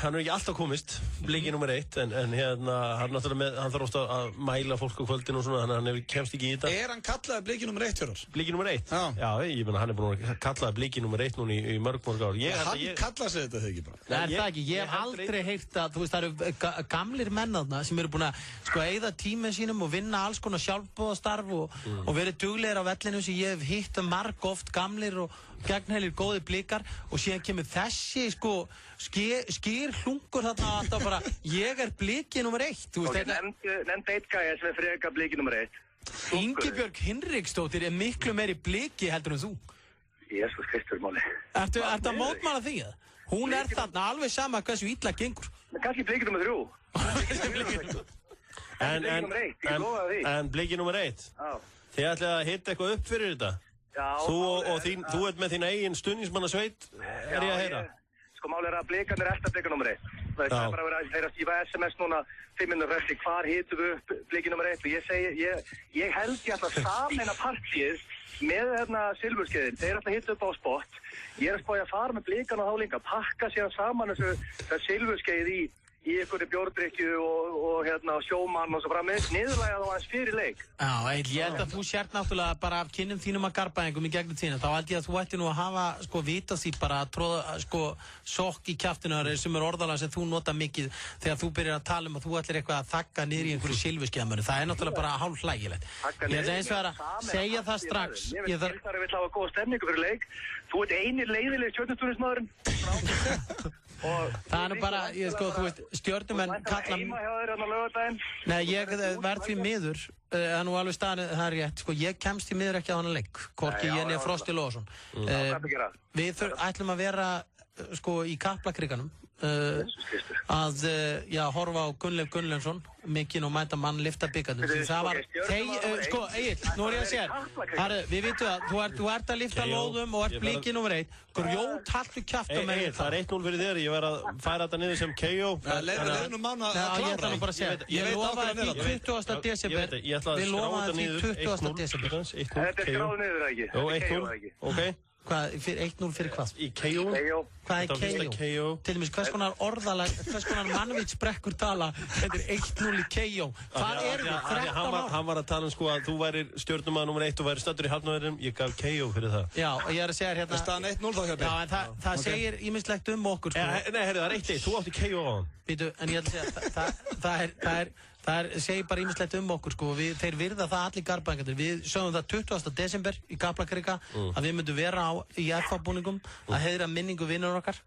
hann er ekki alltaf komist, Bliki nr. 1 en hann náttúrulega með hann þarf ofta að mæla fólk á kvöldinu og svona hann kemst ekki í þetta
Er hann kallaði Bliki nr. 1, Hjörvar?
Bliki nr. 1? Já, ég meina hann er búin að kallaði Bliki nr. 1 núna í mörg ár
Hann kallaði sig þetta þegar ekki bara
Það er það ekki, ég hef aldrei heyrt að þú veist það eru gamlir menn þarna sem eru búin að eyða tíminn sínum og vinna alls konar sjálfboðastarf og verið duglegir á vellinu sem ég hef hitt margoft gamlir og gegnheilir góðir Blikar og síðan kemur þessi skýr hlungur þarna alltaf bara ég er Bliki nr. 1
Nefnd eitt gæja sem er freka Bliki nr. 1
Ingibjörg Hinriksdóttir er miklu meiri Bliki heldur en þú
Jesús Kristur máli
Ertu að mótmæla því að? Hún er þarna alveg sama hversu illa gengur
Kannski Bliki nr. 3
En Bliki nr. 1 Þið ætlaði að hitta eitthvað upp fyrir þetta Þú ert með þín eigin stuðningsmannasveit er ég að heyra
Sko máli er að Blikarnir er eftir Blika nr. 1 Það er bara að vera að stífa SMS núna 5 minnur fresti, hvar hitum við upp Bliki nr. 1 og ég segi, ég held ég ætla að sameina partíið með silfurskeiðin, þeir ætla að hitta upp á spott ég er að spája að fara með Blikana á þá líka pakka síðan saman þessu silfurskeið í einhverju bjórdrykkju og sjómann og svo framvegis, niðurlægja þá aðeins fyrir leik.
Já, ég held að þú sért náttúrulega bara af kynnum þínum að garbaðingum í gegnum tíðina, þá held ég að þú ætti nú að hafa vita því bara að tróða sokk í kjaftinur sem er orðalega sem þú nota mikið þegar þú byrjar að tala að þú ætlir eitthvað að þakka niður í einhverju silfurskeiðamönu, það er náttúrulega bara hálf hlægilegt. Ég held að eins og að segja það strax.
Ég vil hafa góða stemningu fyrir leik. Þú ert eini leiðilegi stjörnustúrismadurinn.
Það er nú bara, þú veist, stjörnumenn kalla... Nei, ég verð því miður, það er nú alveg staðan, það er rétt, ég kemst því miður ekki á hana leik, hvorki ég niður Frosti Lóðarsson. Við ætlum að vera, í Kaplakriganum, að horfa á Gunnleif Gunnleifsson mikinn og mæta mann lifta byggarnir það var, Egill, nú er ég að segja við vitum að þú ert að lifta lóðum og ert Bliki nr. 1 grjót haltu kjafta með
það er 1-0 fyrir þér, ég verð að færa þetta niður sem KO
leiðum mánu að klára
ég ætla nú bara að segja, ég lofaði því 20. desember við lofaði því 20. desember
þetta er skráð niður ekki?
1-0, ok
Hvað, 1-0 fyrir hvað?
Í KO.
Hvað er KO? Til dæmis, hvers konar orðalag, hvers konar mannvitsbrekkur tala, þetta er 1-0 í KO. Hvað er það? 13 ár?
Hann var að tala að þú værir stjórnumaður nr. 1 og værir staddur í hafnaveiðum, ég gaf KO fyrir það.
Já, og ég er að segja hérna...
Það staðan 1-0 þá hjá
Já, en það segir ýmislegt okkur,
Nei, það er 1-1, þú átti KO á hann.
Býtu, en ég ætla að segja, það er það segir bara ýmislegt okkur, sko. Þeir virða það allir Garðbæingarnir. Við sögum það 20. desember í Kaplakrika að við myndum vera í FA-búningum að heiðra minningu vinnur okkar,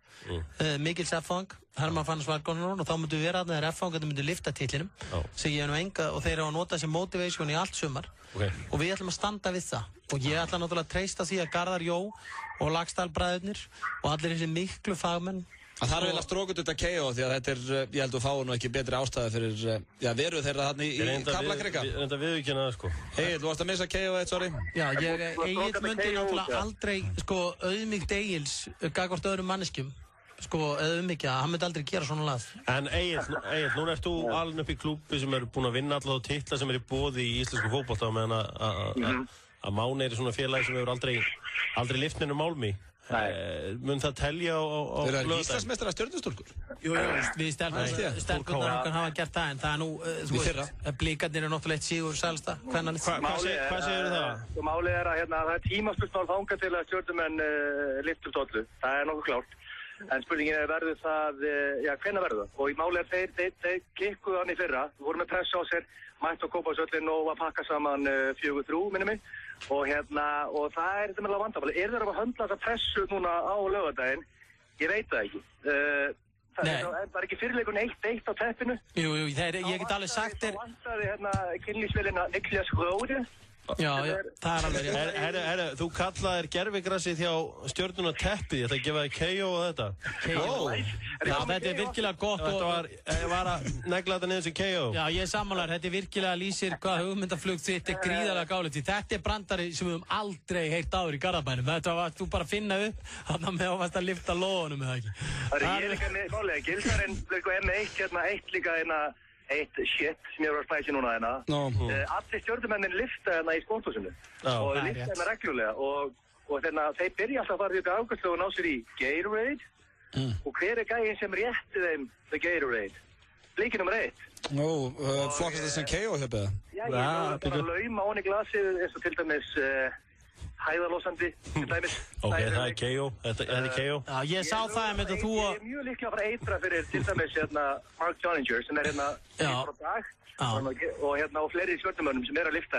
Mikils F-fang, Hermann Fannar Svalgónsson, og þá myndum við vera þarna þegar F-fangarnir myndu lyfta titlinum, sem ég enga, og þeir hafa notað sem motivation í allt sumar, og við ætlum að standa við það. Og ég ætla náttúrulega að treysta því að Garðar Jó og Laxdalbræðurnir og allir þessi miklu fagmenn.
Það er vel að strókut út að KO því að þetta ég held að fáu nú ekki betri ástæði fyrir, veru þeirra þarna í Kaplakrika.
Reynda viðurkenna það, sko.
Egil, þú varst að missa KO eitt, sorry.
Já, Egil myndi náttúrulega aldrei, sko, auðmýkt Egils gagnvart öðrum manneskjum. Sko, eða mikið, hann myndi aldrei gera svona lag.
En Egil, nú ert þú alveg upp í klúbbi sem eru búin að vinna alla þá titla sem eru í boði í íslensku fótbolta meðan að Máni svona félagi sem hefur aldrei lyft neinu málmi. Mun það telja á
Þeir eru Íslandsmeistarar Stjörnustúlkur?
Jú, við stelpurnar okkar hafa gert það, en það nú, þú veist, Blikarnir náttúrulega eitt sigur sælsta.
Hvað segir það?
Málið að það tímaspurnál þangað til að stjörnumenn lyftu dollu. Það nokkuð klárt. En spurningin verður það, hvenær verður það? Og málið þeir klikkuðu hann í fyrra, voru með pressa á sér, mættu á Kópavogshöllinn og að pakka saman 4-3, minnum mig. Og það þetta með vandamál. Þeir að höndla þessa pressu núna á laugardaginn? Ég veit það ekki. Það var ekki fyrirleikurinn 1-1 á teppinu?
Jú, ég get alveg sagt þér.
Það vantaði kynlífsvelina Niklas Gróði.
Já, það er alveg rétt.
Herru, þú kallaðir gervigrassið hjá Stjörnuna teppið, ég ætla að gefa þig KO og þetta.
KO? Já, þetta er virkilega gott.
Þetta var að negla þetta niður sem KO.
Já, ég er sammálar, þetta er virkilega lýsir hvað hugmyndaflug þitt er gríðarlega gáleitt. Þetta er brandari sem við höfum aldrei heyrt áður í Garðabænum. Þetta var þú bara að finna upp, þannig að með að lyfta lóðunum eða ekki.
Það er líka með málega, Gildarinn eitt shit sem ég var að spæsi núna allir stjórnumennin lyfta í sporthúsinu og lyfta reglulega og þeir byrja alltaf að fara upp í afgjörslu og ná sér í Gatorade og hver er gæinn sem rétti þeim the Gatorade? Bliki nr. 1
flokkast það sem KO hefði?
Já, ég var bara að lauma onni glasið eins og til dæmis hæðalósandi til dæmis.
Ok, það er KO, þetta er KO.
Já, ég sá það að þú
Ég er mjög líklega að fara eitra fyrir til dæmis Mark Johninger sem er frá dag og fleiri stjórnumönnum sem að lyfta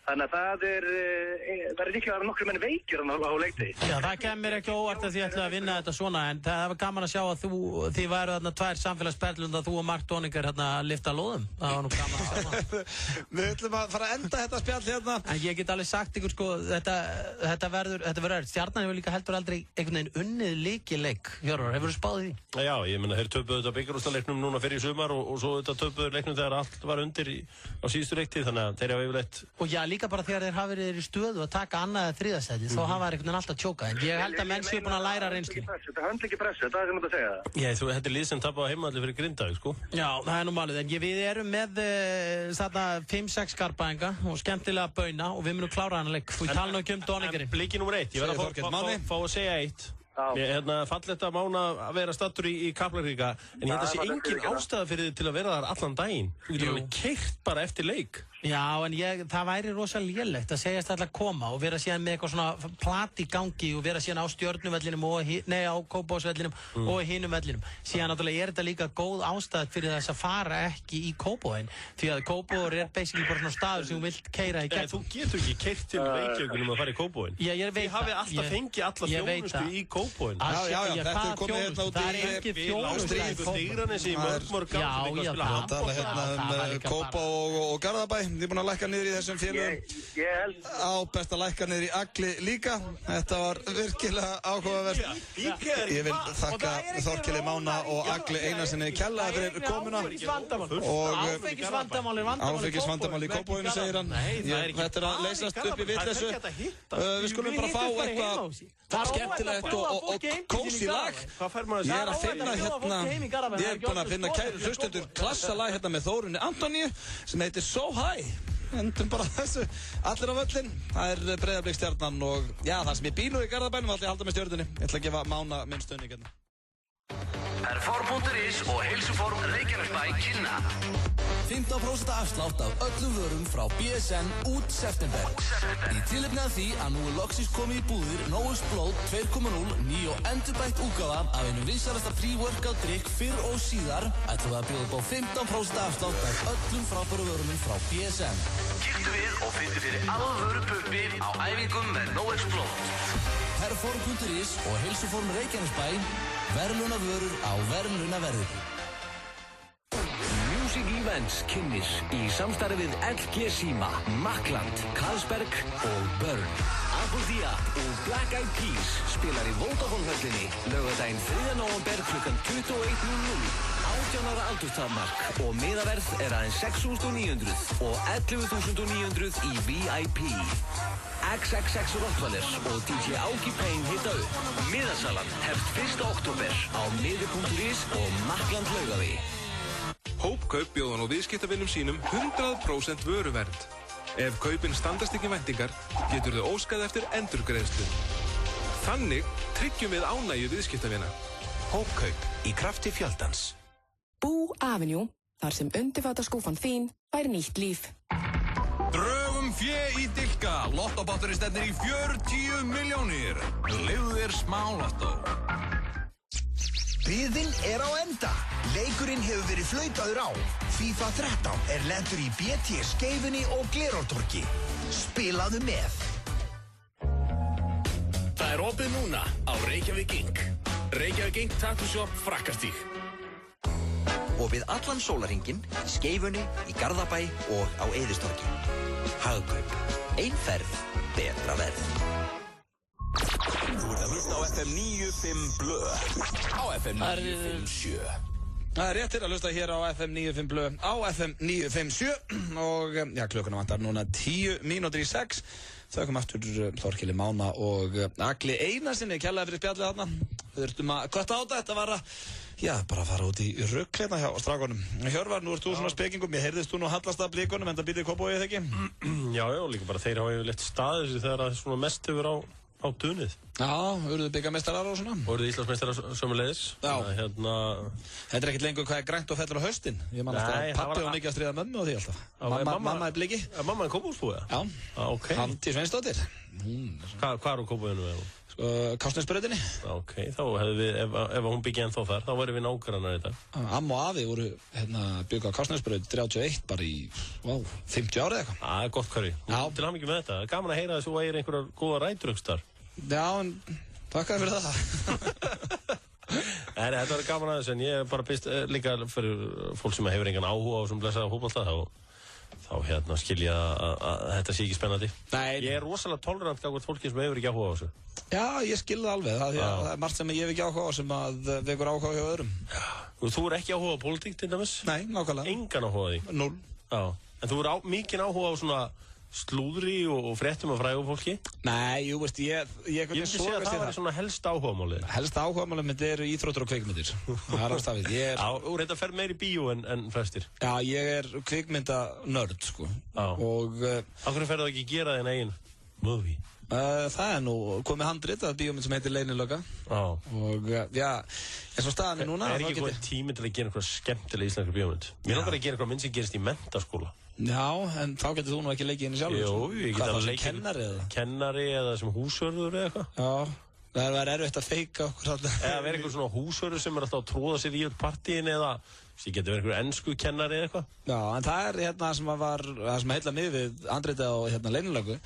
Þannig að það er líklega að nokkru menn veikir á leikdegi.
Já, það kemur ekki óvart að þið ætlaði að vinna þetta svona, en það var gaman að sjá að þið væru þarna tvær samfélagsperlunda, þú og Mark Johninger að lyfta lóðum. Það var nú gaman að sjá það.
Við ætlum að fara að enda þetta spjall hérna.
En ég get alveg sagt ykkur, sko, þetta verður Stjarnan hefur líka heldur aldrei einhvern veginn unnið lykileik. Hjörvar, hefur þú spáð því?
Já, ég meina, þeir töpuðu þetta bikarúrslitaleiknum núna fyrir í sumar og svo þetta töpuðu leiknum þegar allt var undir á síðustu leiktíð, þannig að þeir hafa yfirleitt.
Og já, líka bara þegar þeir hafa verið í stöðu að taka annað eða þriðasæti, þá hafa þeir einhvern veginn alltaf tjókað. En ég held að menn séu búin að læra reynslu.
Þetta höndla ekki pressu, það sem þetta segja.
Já, þetta er lið sem tapaði heimavalli fyrir Grindavík, sko.
Já, það er nú málið, en við erum með 5-6 Garðbæinga og skemmtilega bauna og við munum klára hana leik. Við tala nú ekki Doningerinn.
Bliki nr. 1, ég verð að fá að segja eitt. Fallegt að Mána að vera stattur í Kaplakrika, en ég held að sé engin ástæða fyrir þið til að vera þar allan daginn. Þú getur alveg keyrt bara eftir leik.
Já, en það væri rosa lélegt að segjast alltaf að koma og vera síðan með eitthvað svona plat í gangi og vera síðan á Stjörnuvellinum á Kópavogsvellinum og hinum vellinum. Síðan náttúrulega þetta líka góð ástæða fyrir þess að fara ekki í Kópavoginn, því að Kópavogur basically bara svona staður sem þú vilt keyra í gegn.
Þú getur ekki keyrt til Reykjavík að fara í Kópavoginn. Þið hafið alltaf fengið alla þjónustu í Kópavoginn.
Já, þetta er komið hérna út í Þið er búin að lækka niður í þessum félögum. Á best að lækka niður í Agli líka. Þetta var virkilega áhugavert. Ég vil þakka Þorkeli Mána og Agli Einarsinni kærlega fyrir komuna. Áfengisvandamál í Kópavoginu, segir hann. Þetta er að leysast upp í vitleysu. Við skulum bara fá eitthvað skemmtilegt og kósí lag. Ég er að finna hérna, ég er búin að finna kæru hlustendur klassalag hérna með Þórunni Antoníu sem heitir So High. Endum bara þessu, allir á völlin. Það er Breiðablik Stjarnan og já, það sem ég býr nú í Garðabænum, ætla ég að halda með Stjörnunni. Ég ætla að gefa Mána minn stuðning hérna.
Perform.is og Heilsuform Reykjanesbæ kynna
15% afslátt af öllum vörum frá BSN út september. Í tilefni af því að nú loksins komið í búðir No Explode 2.0 ný og endurbætt útgáfa af einu vinsælasta pre-workout drykk fyrr og síðar ætlum við að bjóða upp á 15% afslátt af öllum frábæru vörunum frá BSN.
Kíktu við og fyndu fyrir alvöru puppi á æfingum með No Explode.
Perform.is og Heilsuform Reykjanesbæ verðlauna vörur á verðlauna verði.
Music Events kynnir í samstarfi við LG Síma, Mackland, Carlsberg og Burn. Apuldia og Black Eyed Peas spilar í Vodafone-höllinni laugardaginn 3. nóvember klukkan 21:00. 18 ára aldurstakmark og miðaverð aðeins 6.900 og 11.900 í VIP. XXX Rottweiler og DJ Áki Payne hita upp. Miðasalan hefst 1. október á miði.is og Mackland Laugavegi.
Hópkaup bjóða nú viðskiptavinum sínum 100% vöruvernd. Ef kaupin standast ekki væntingar, getur þau óskað eftir endurgreiðslu. Þannig tryggjum við ánægju viðskiptavina.
Hópkaup í krafti fjöldans.
Bú Avenue, þar sem undirfataskúffan þín fær nýtt líf.
Drögum fjö í dilka. Lottobátturinn stefnir í 40 milljónir. Lifðu þér smá lottó.
Biðin á enda. Leikurinn hefur verið flautaður á. FIFA 13 lendur í BT Skeifunni og Glerártorgi. Spilaðu með.
Það opið núna á Reykjavík Ink. Reykjavík Ink Tattoo Shop Frakkastíg.
Opið allan sólarhringinn, Skeifunni, í Garðabæ og á Eiðistorgi. Hagkaup. Ein ferð, betra verð.
Þú ert að hlusta á FM 95 Blö. Á FM 957.
Það rétt að hlusta hér á FM 95 Blö á FM 957 og já, klukkuna vantar núna 6:10. Þökkum aftur Þorkeli Mána og Agli Einarsinni kærlega fyrir spjallið þarna. Við þurftum að kötta á þetta var að bara fara út í rugl hérna hjá strákunum. Hjörvar, nú ert þú svona spekingum, ég heyrðist þú nú hallast af blikunum en það býtið Kópavogi eða ekki?
Já, líka bara þeir hafa yfirleitt staðið sig þegar það svona mest hefur á dunið.
Já, urðu byggameistarar og svona.
Og urðu Íslandsmeistarar sömuleiðis.
Já. Þetta ekkert lengur hvað grænt og fellur á haustin. Ég man alltaf pappi og mikið að stríða mömmu á því alltaf. Mamma er bliki.
Mamma er Kópavogsbúi?
Já.
Ok.
Halldís Sveinsdóttir.
Hvað er á Kópavoginu?
Kársnesbrautinni.
Ok, þá hefðu við, ef hún byggja ennþá þar, þá væri við nágrannar í dag.
Amma og afi voru byggja á Kársnesbraut 31 bara í 50 ára eða eitthvað.
Það er gott hverju. Til hamingju með þetta. Gaman að heyra að þú eigir einhverjar góða ræturöngstar. Já,
en takk fyrir það.
Nei, þetta var gaman aðeins, en ég bara byrst líka fyrir fólk sem hefur engan áhuga á þessum blessaða fótbolta, þá skilja að þetta sé ekki spennandi. Nei. Ég er rosalega tolerant gagnvart fólki sem hefur ekki áhuga á þessu.
Já, ég skil það alveg. Það er margt sem ég hef ekki áhuga á sem að vekur áhuga hjá öðrum.
Þú er ekki áhuga á pólitík til dæmis?
Nei, nákvæmlega.
Engan áhuga á því?
0.
Já. En þú er mikinn áhuga á svona slúðri og fréttum af frægu fólki?
Nei, jú veist, ég
myndi segja að það væri svona helst áhugamálið.
Helst áhugamálið mitt eru íþróttur og kvikmyndir. Það er ástafið.
Já, og reynda fer meir í bíó en flestir.
Já, ég er kvikmyndanörd, sko.
Já.
Og
af hverju ferðu ekki að gera þinn eigin movie?
Það er nú komið handrit af bíómynd sem heitir Leynilögga.
Já.
Og eins og staðan er núna.
Er ekki komið tími til að gera einhverja skemmtilega íslenska bíómynd? Mér langar að gera einhverja mynd sem gerist í menntaskóla.
Já, en þá getur þú nú ekki leikið inn í sjálfur.
Jú, ég get
alveg leikið. Kennari eða?
Kennari eða sem húsvörður eða eitthvað.
Já, það er erfitt að feika okkur alltaf.
Eða verið einhver svona húsvörður sem er alltaf að tróða sér í partíin eða ég getur verið einhver ensku kennari eða eitthvað.
Já, en það er það sem heilla mig við andrita og Leynilöggu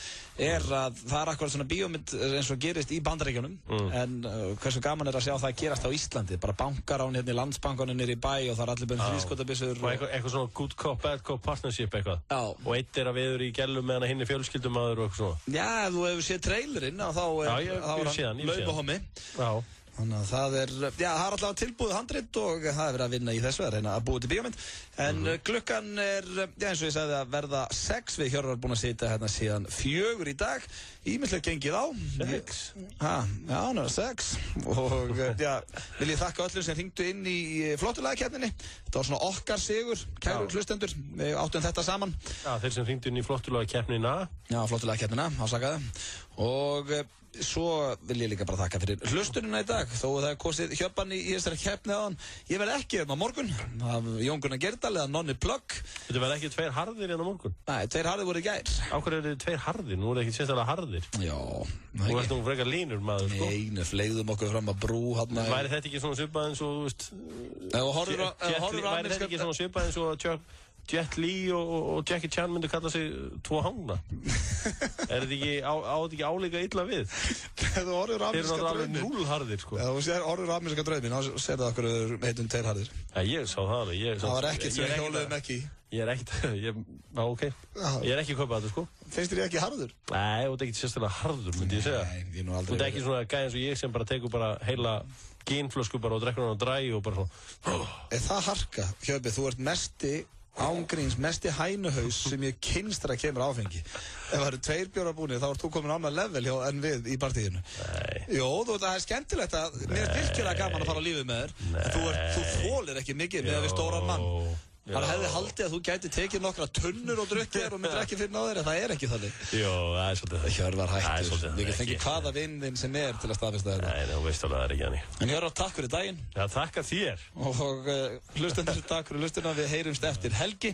er að það er akkurat svona bíómynd eins og gerist í Bandaríkjunum en hversu gaman er að sjá það að gerast á Íslandi bara bankarán í Landsbankanum niður í bæ og það er allir búin hríðskotabissur
og eitthvað svona good cop, bad cop partnership eitthvað.
Já.
Og eitt er að veður í gellum meðan hinn er fjölskyldumaður og eitthvað svona.
Já, ef þú hefur séð trailerinn þá er hann laupahommi.
Já.
Þannig að það er allavega tilbúið handrit og það er verið að vinna í þessu að reyna að búið til bíómynd. En klukkan er, eins og ég sagði að verða 6, við Hjörvar búin að sitja hérna síðan 4 í dag. Ímislegt gengið á.
6?
Já, það er 6. Og vil ég þakka öllum sem hringdu inn í flottulagakeppninni. Þetta var svona okkar sigur, kæru hlustendur. Við áttum þetta saman.
Já, þeir sem hringdu inn í flottulagakeppnina.
Já, flottulagakeppnina, ásakaði. Og svo vil ég líka bara þakka fyrir hlustunina í dag, þó það er kosið Hjöppan í þessari keppni áðan. Ég verð ekki hérna á morgun, af Jón Gunnar Geirdal eða Nonni Plugg.
Þetta verð ekki 2 harðir hérna á morgun?
Nei, 2 harðir voru í gær.
Á hverju eru 2 harðir? Nú er það ekki sérstaklega harðir.
Já.
Þú ert nú frekar línur maður, sko.
Nei, fleigðum okkur fram að brú hann.
Væri þetta ekki svona svipað eins og, þú veist... Væri þetta ekki svona svipað eins og Jet Li og Jackie Chan myndu kalla sig 2 hangna. Er þetta ekki, á þetta ekki álíka illa við?
Þú horfir á ameríska drauminn.
Þeir eru náttúrulega 0 harðir, sko.
Þú horfir á ameríska drauminn, þá sér það okkur heitum 2 harðir.
Já, ég sá það alveg.
Það var ekkert sem við hjóluðum ekki í.
Ég er ekki að kaupa þetta, sko.
Finnst þér ekki harður?
Nei, þú ert ekki sérstaklega harður, myndi ég segja.
Nei, ég nú aldrei.
Þú ert ekki svona gæði eins og ég sem bara tekur bara heila gínflösku bara og drekkur hann á dræ og bara svona...
Er það harka, Hjöppi? Þú ert mesti hænuhaus sem ég kynnst þegar kemur áfengi. Ef það eru 2 bjórar búnir, þá ert þú komin annað level en við í partíinu. Nei. Jó, það er skemmtilegt að mér er virkilega gaman að fara á lífið með þér. En þú þolir ekki mikið með við stóran mann. Það hefði haldið að þú gæti tekið nokkra tunnur og drukkið þér og myndir ekki finna á þér, en það er ekki þannig.
Jó, það er svolítið það.
Hjörvar hættur. Við getum fengið hvaða vinn sem er til að staðfesta þetta.
Nei, þú veist alveg að það er ekki hannig.
En Hjörvar, takk fyrir daginn.
Já, takk að þér.
Og hlustendur, takk fyrir hlustuna. Við heyrumst eftir helgi.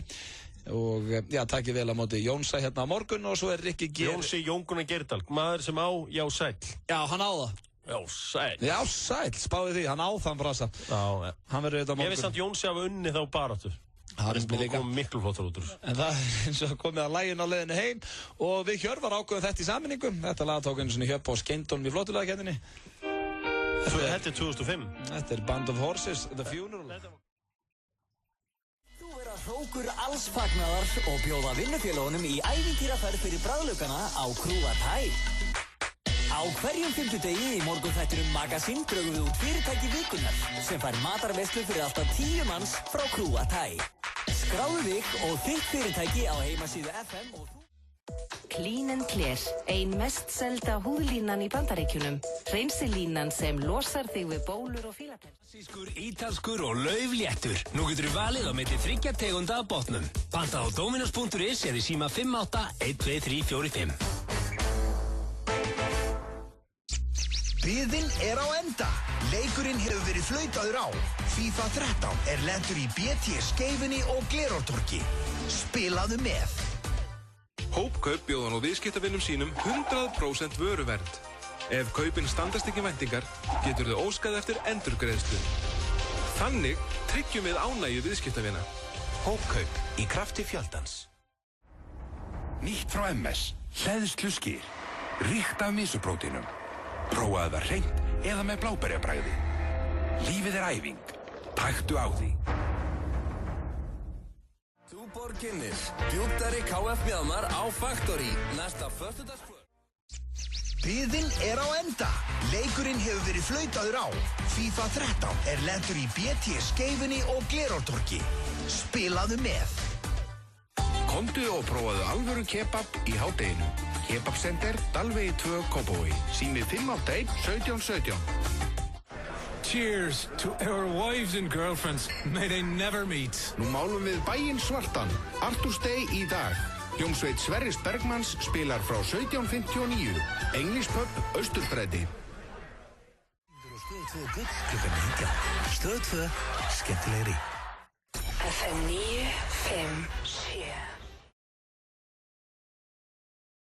Og já, takk ég vel á móti Jónsa hérna á morgun og svo er Rikki
Jónsi Jón Gunnar Geirdal, maður sem á Já sæll.
Já, hann á það.
Já
sæll, spáði því, hann á þann frasa.
Já,
hann verður auðvitað á morgun.
Ég veist að Jónsi hafa unnið þá baráttu.
Það er líka
miklu flottar út úr.
En það er eins og komið að laginu á leiðinu heim og við Hjörvar ákveðum þetta í sammenningu. Þetta lag tók einu svona Hjöpp á Skeindónum í flottulegakeppninni.
Þetta er 2005.
Þetta er Band of Horses, The Funeral.
Þú er að hrókur alls fagnaðar og bjóða vinnufélagunum í ævintýraferð fyrir bragðlaukana á Krúarthæ. Á hverjum fimmtudegi í morgunþættinum Magasín draugum við út fyrirtæki vikunnar sem fær matarveislu fyrir alltaf 10 manns frá Krúarthæ. Skráðu þig og þitt fyrirtæki á heimasíðu FM og þú...
Clean & Clear, ein mest selda húðlínan í Bandaríkjunum. Hreinsilínan sem losar þig við bólur og fílapens.
Klassískur, ítalskur og laufléttur. Nú getur þú valið á milli 3 tegunda af botnum. Panta á dominos.is eða í síma 58-12345.
Biðin er á enda. Leikurinn hefur verið flautaður á. FIFA 13 er lentur í BT Skeifunni og Glerártorgi. Spilaðu með.
Hópkaup bjóða nú viðskiptavinum sínum 100% vöruvernd. Ef kaupin standast ekki væntingar, getur þau óskað eftir endurgreiðslu. Þannig tryggjum við ánægju viðskiptavina.
Hópkaup í krafti fjöldans. Nýtt frá MS. Hleðsluskyr. Ríkt af misuprótínum. Prófaðu það hreint eða með bláberjabragði. Lífið er æfing. Taktu á því.
Túborg kynnir djúptari KF Mjaðmar á Factory næsta föstudagskvöld.
Biðin er á enda. Leikurinn hefur verið flautaður á. FIFA 13 er lentur í BT Skeifunni og Glerártorgi. Spilaðu með.
Komdu og prófaðu alvöru kebab í hádeginu. Kebab Center, Dalvegi 2, Kópavogi. Símið 581 1717.
Cheers to our wives and girlfriends. May they never meet.
Nú málum við bæinn svartan. Arthur's Day í dag. Hljómsveit Sverris Bergmanns spilar frá 17:59. English Pub, Austurstræti.
Stöð 2 gull klukkan 19. Stöð 2 skemmtilegri.
FM 95.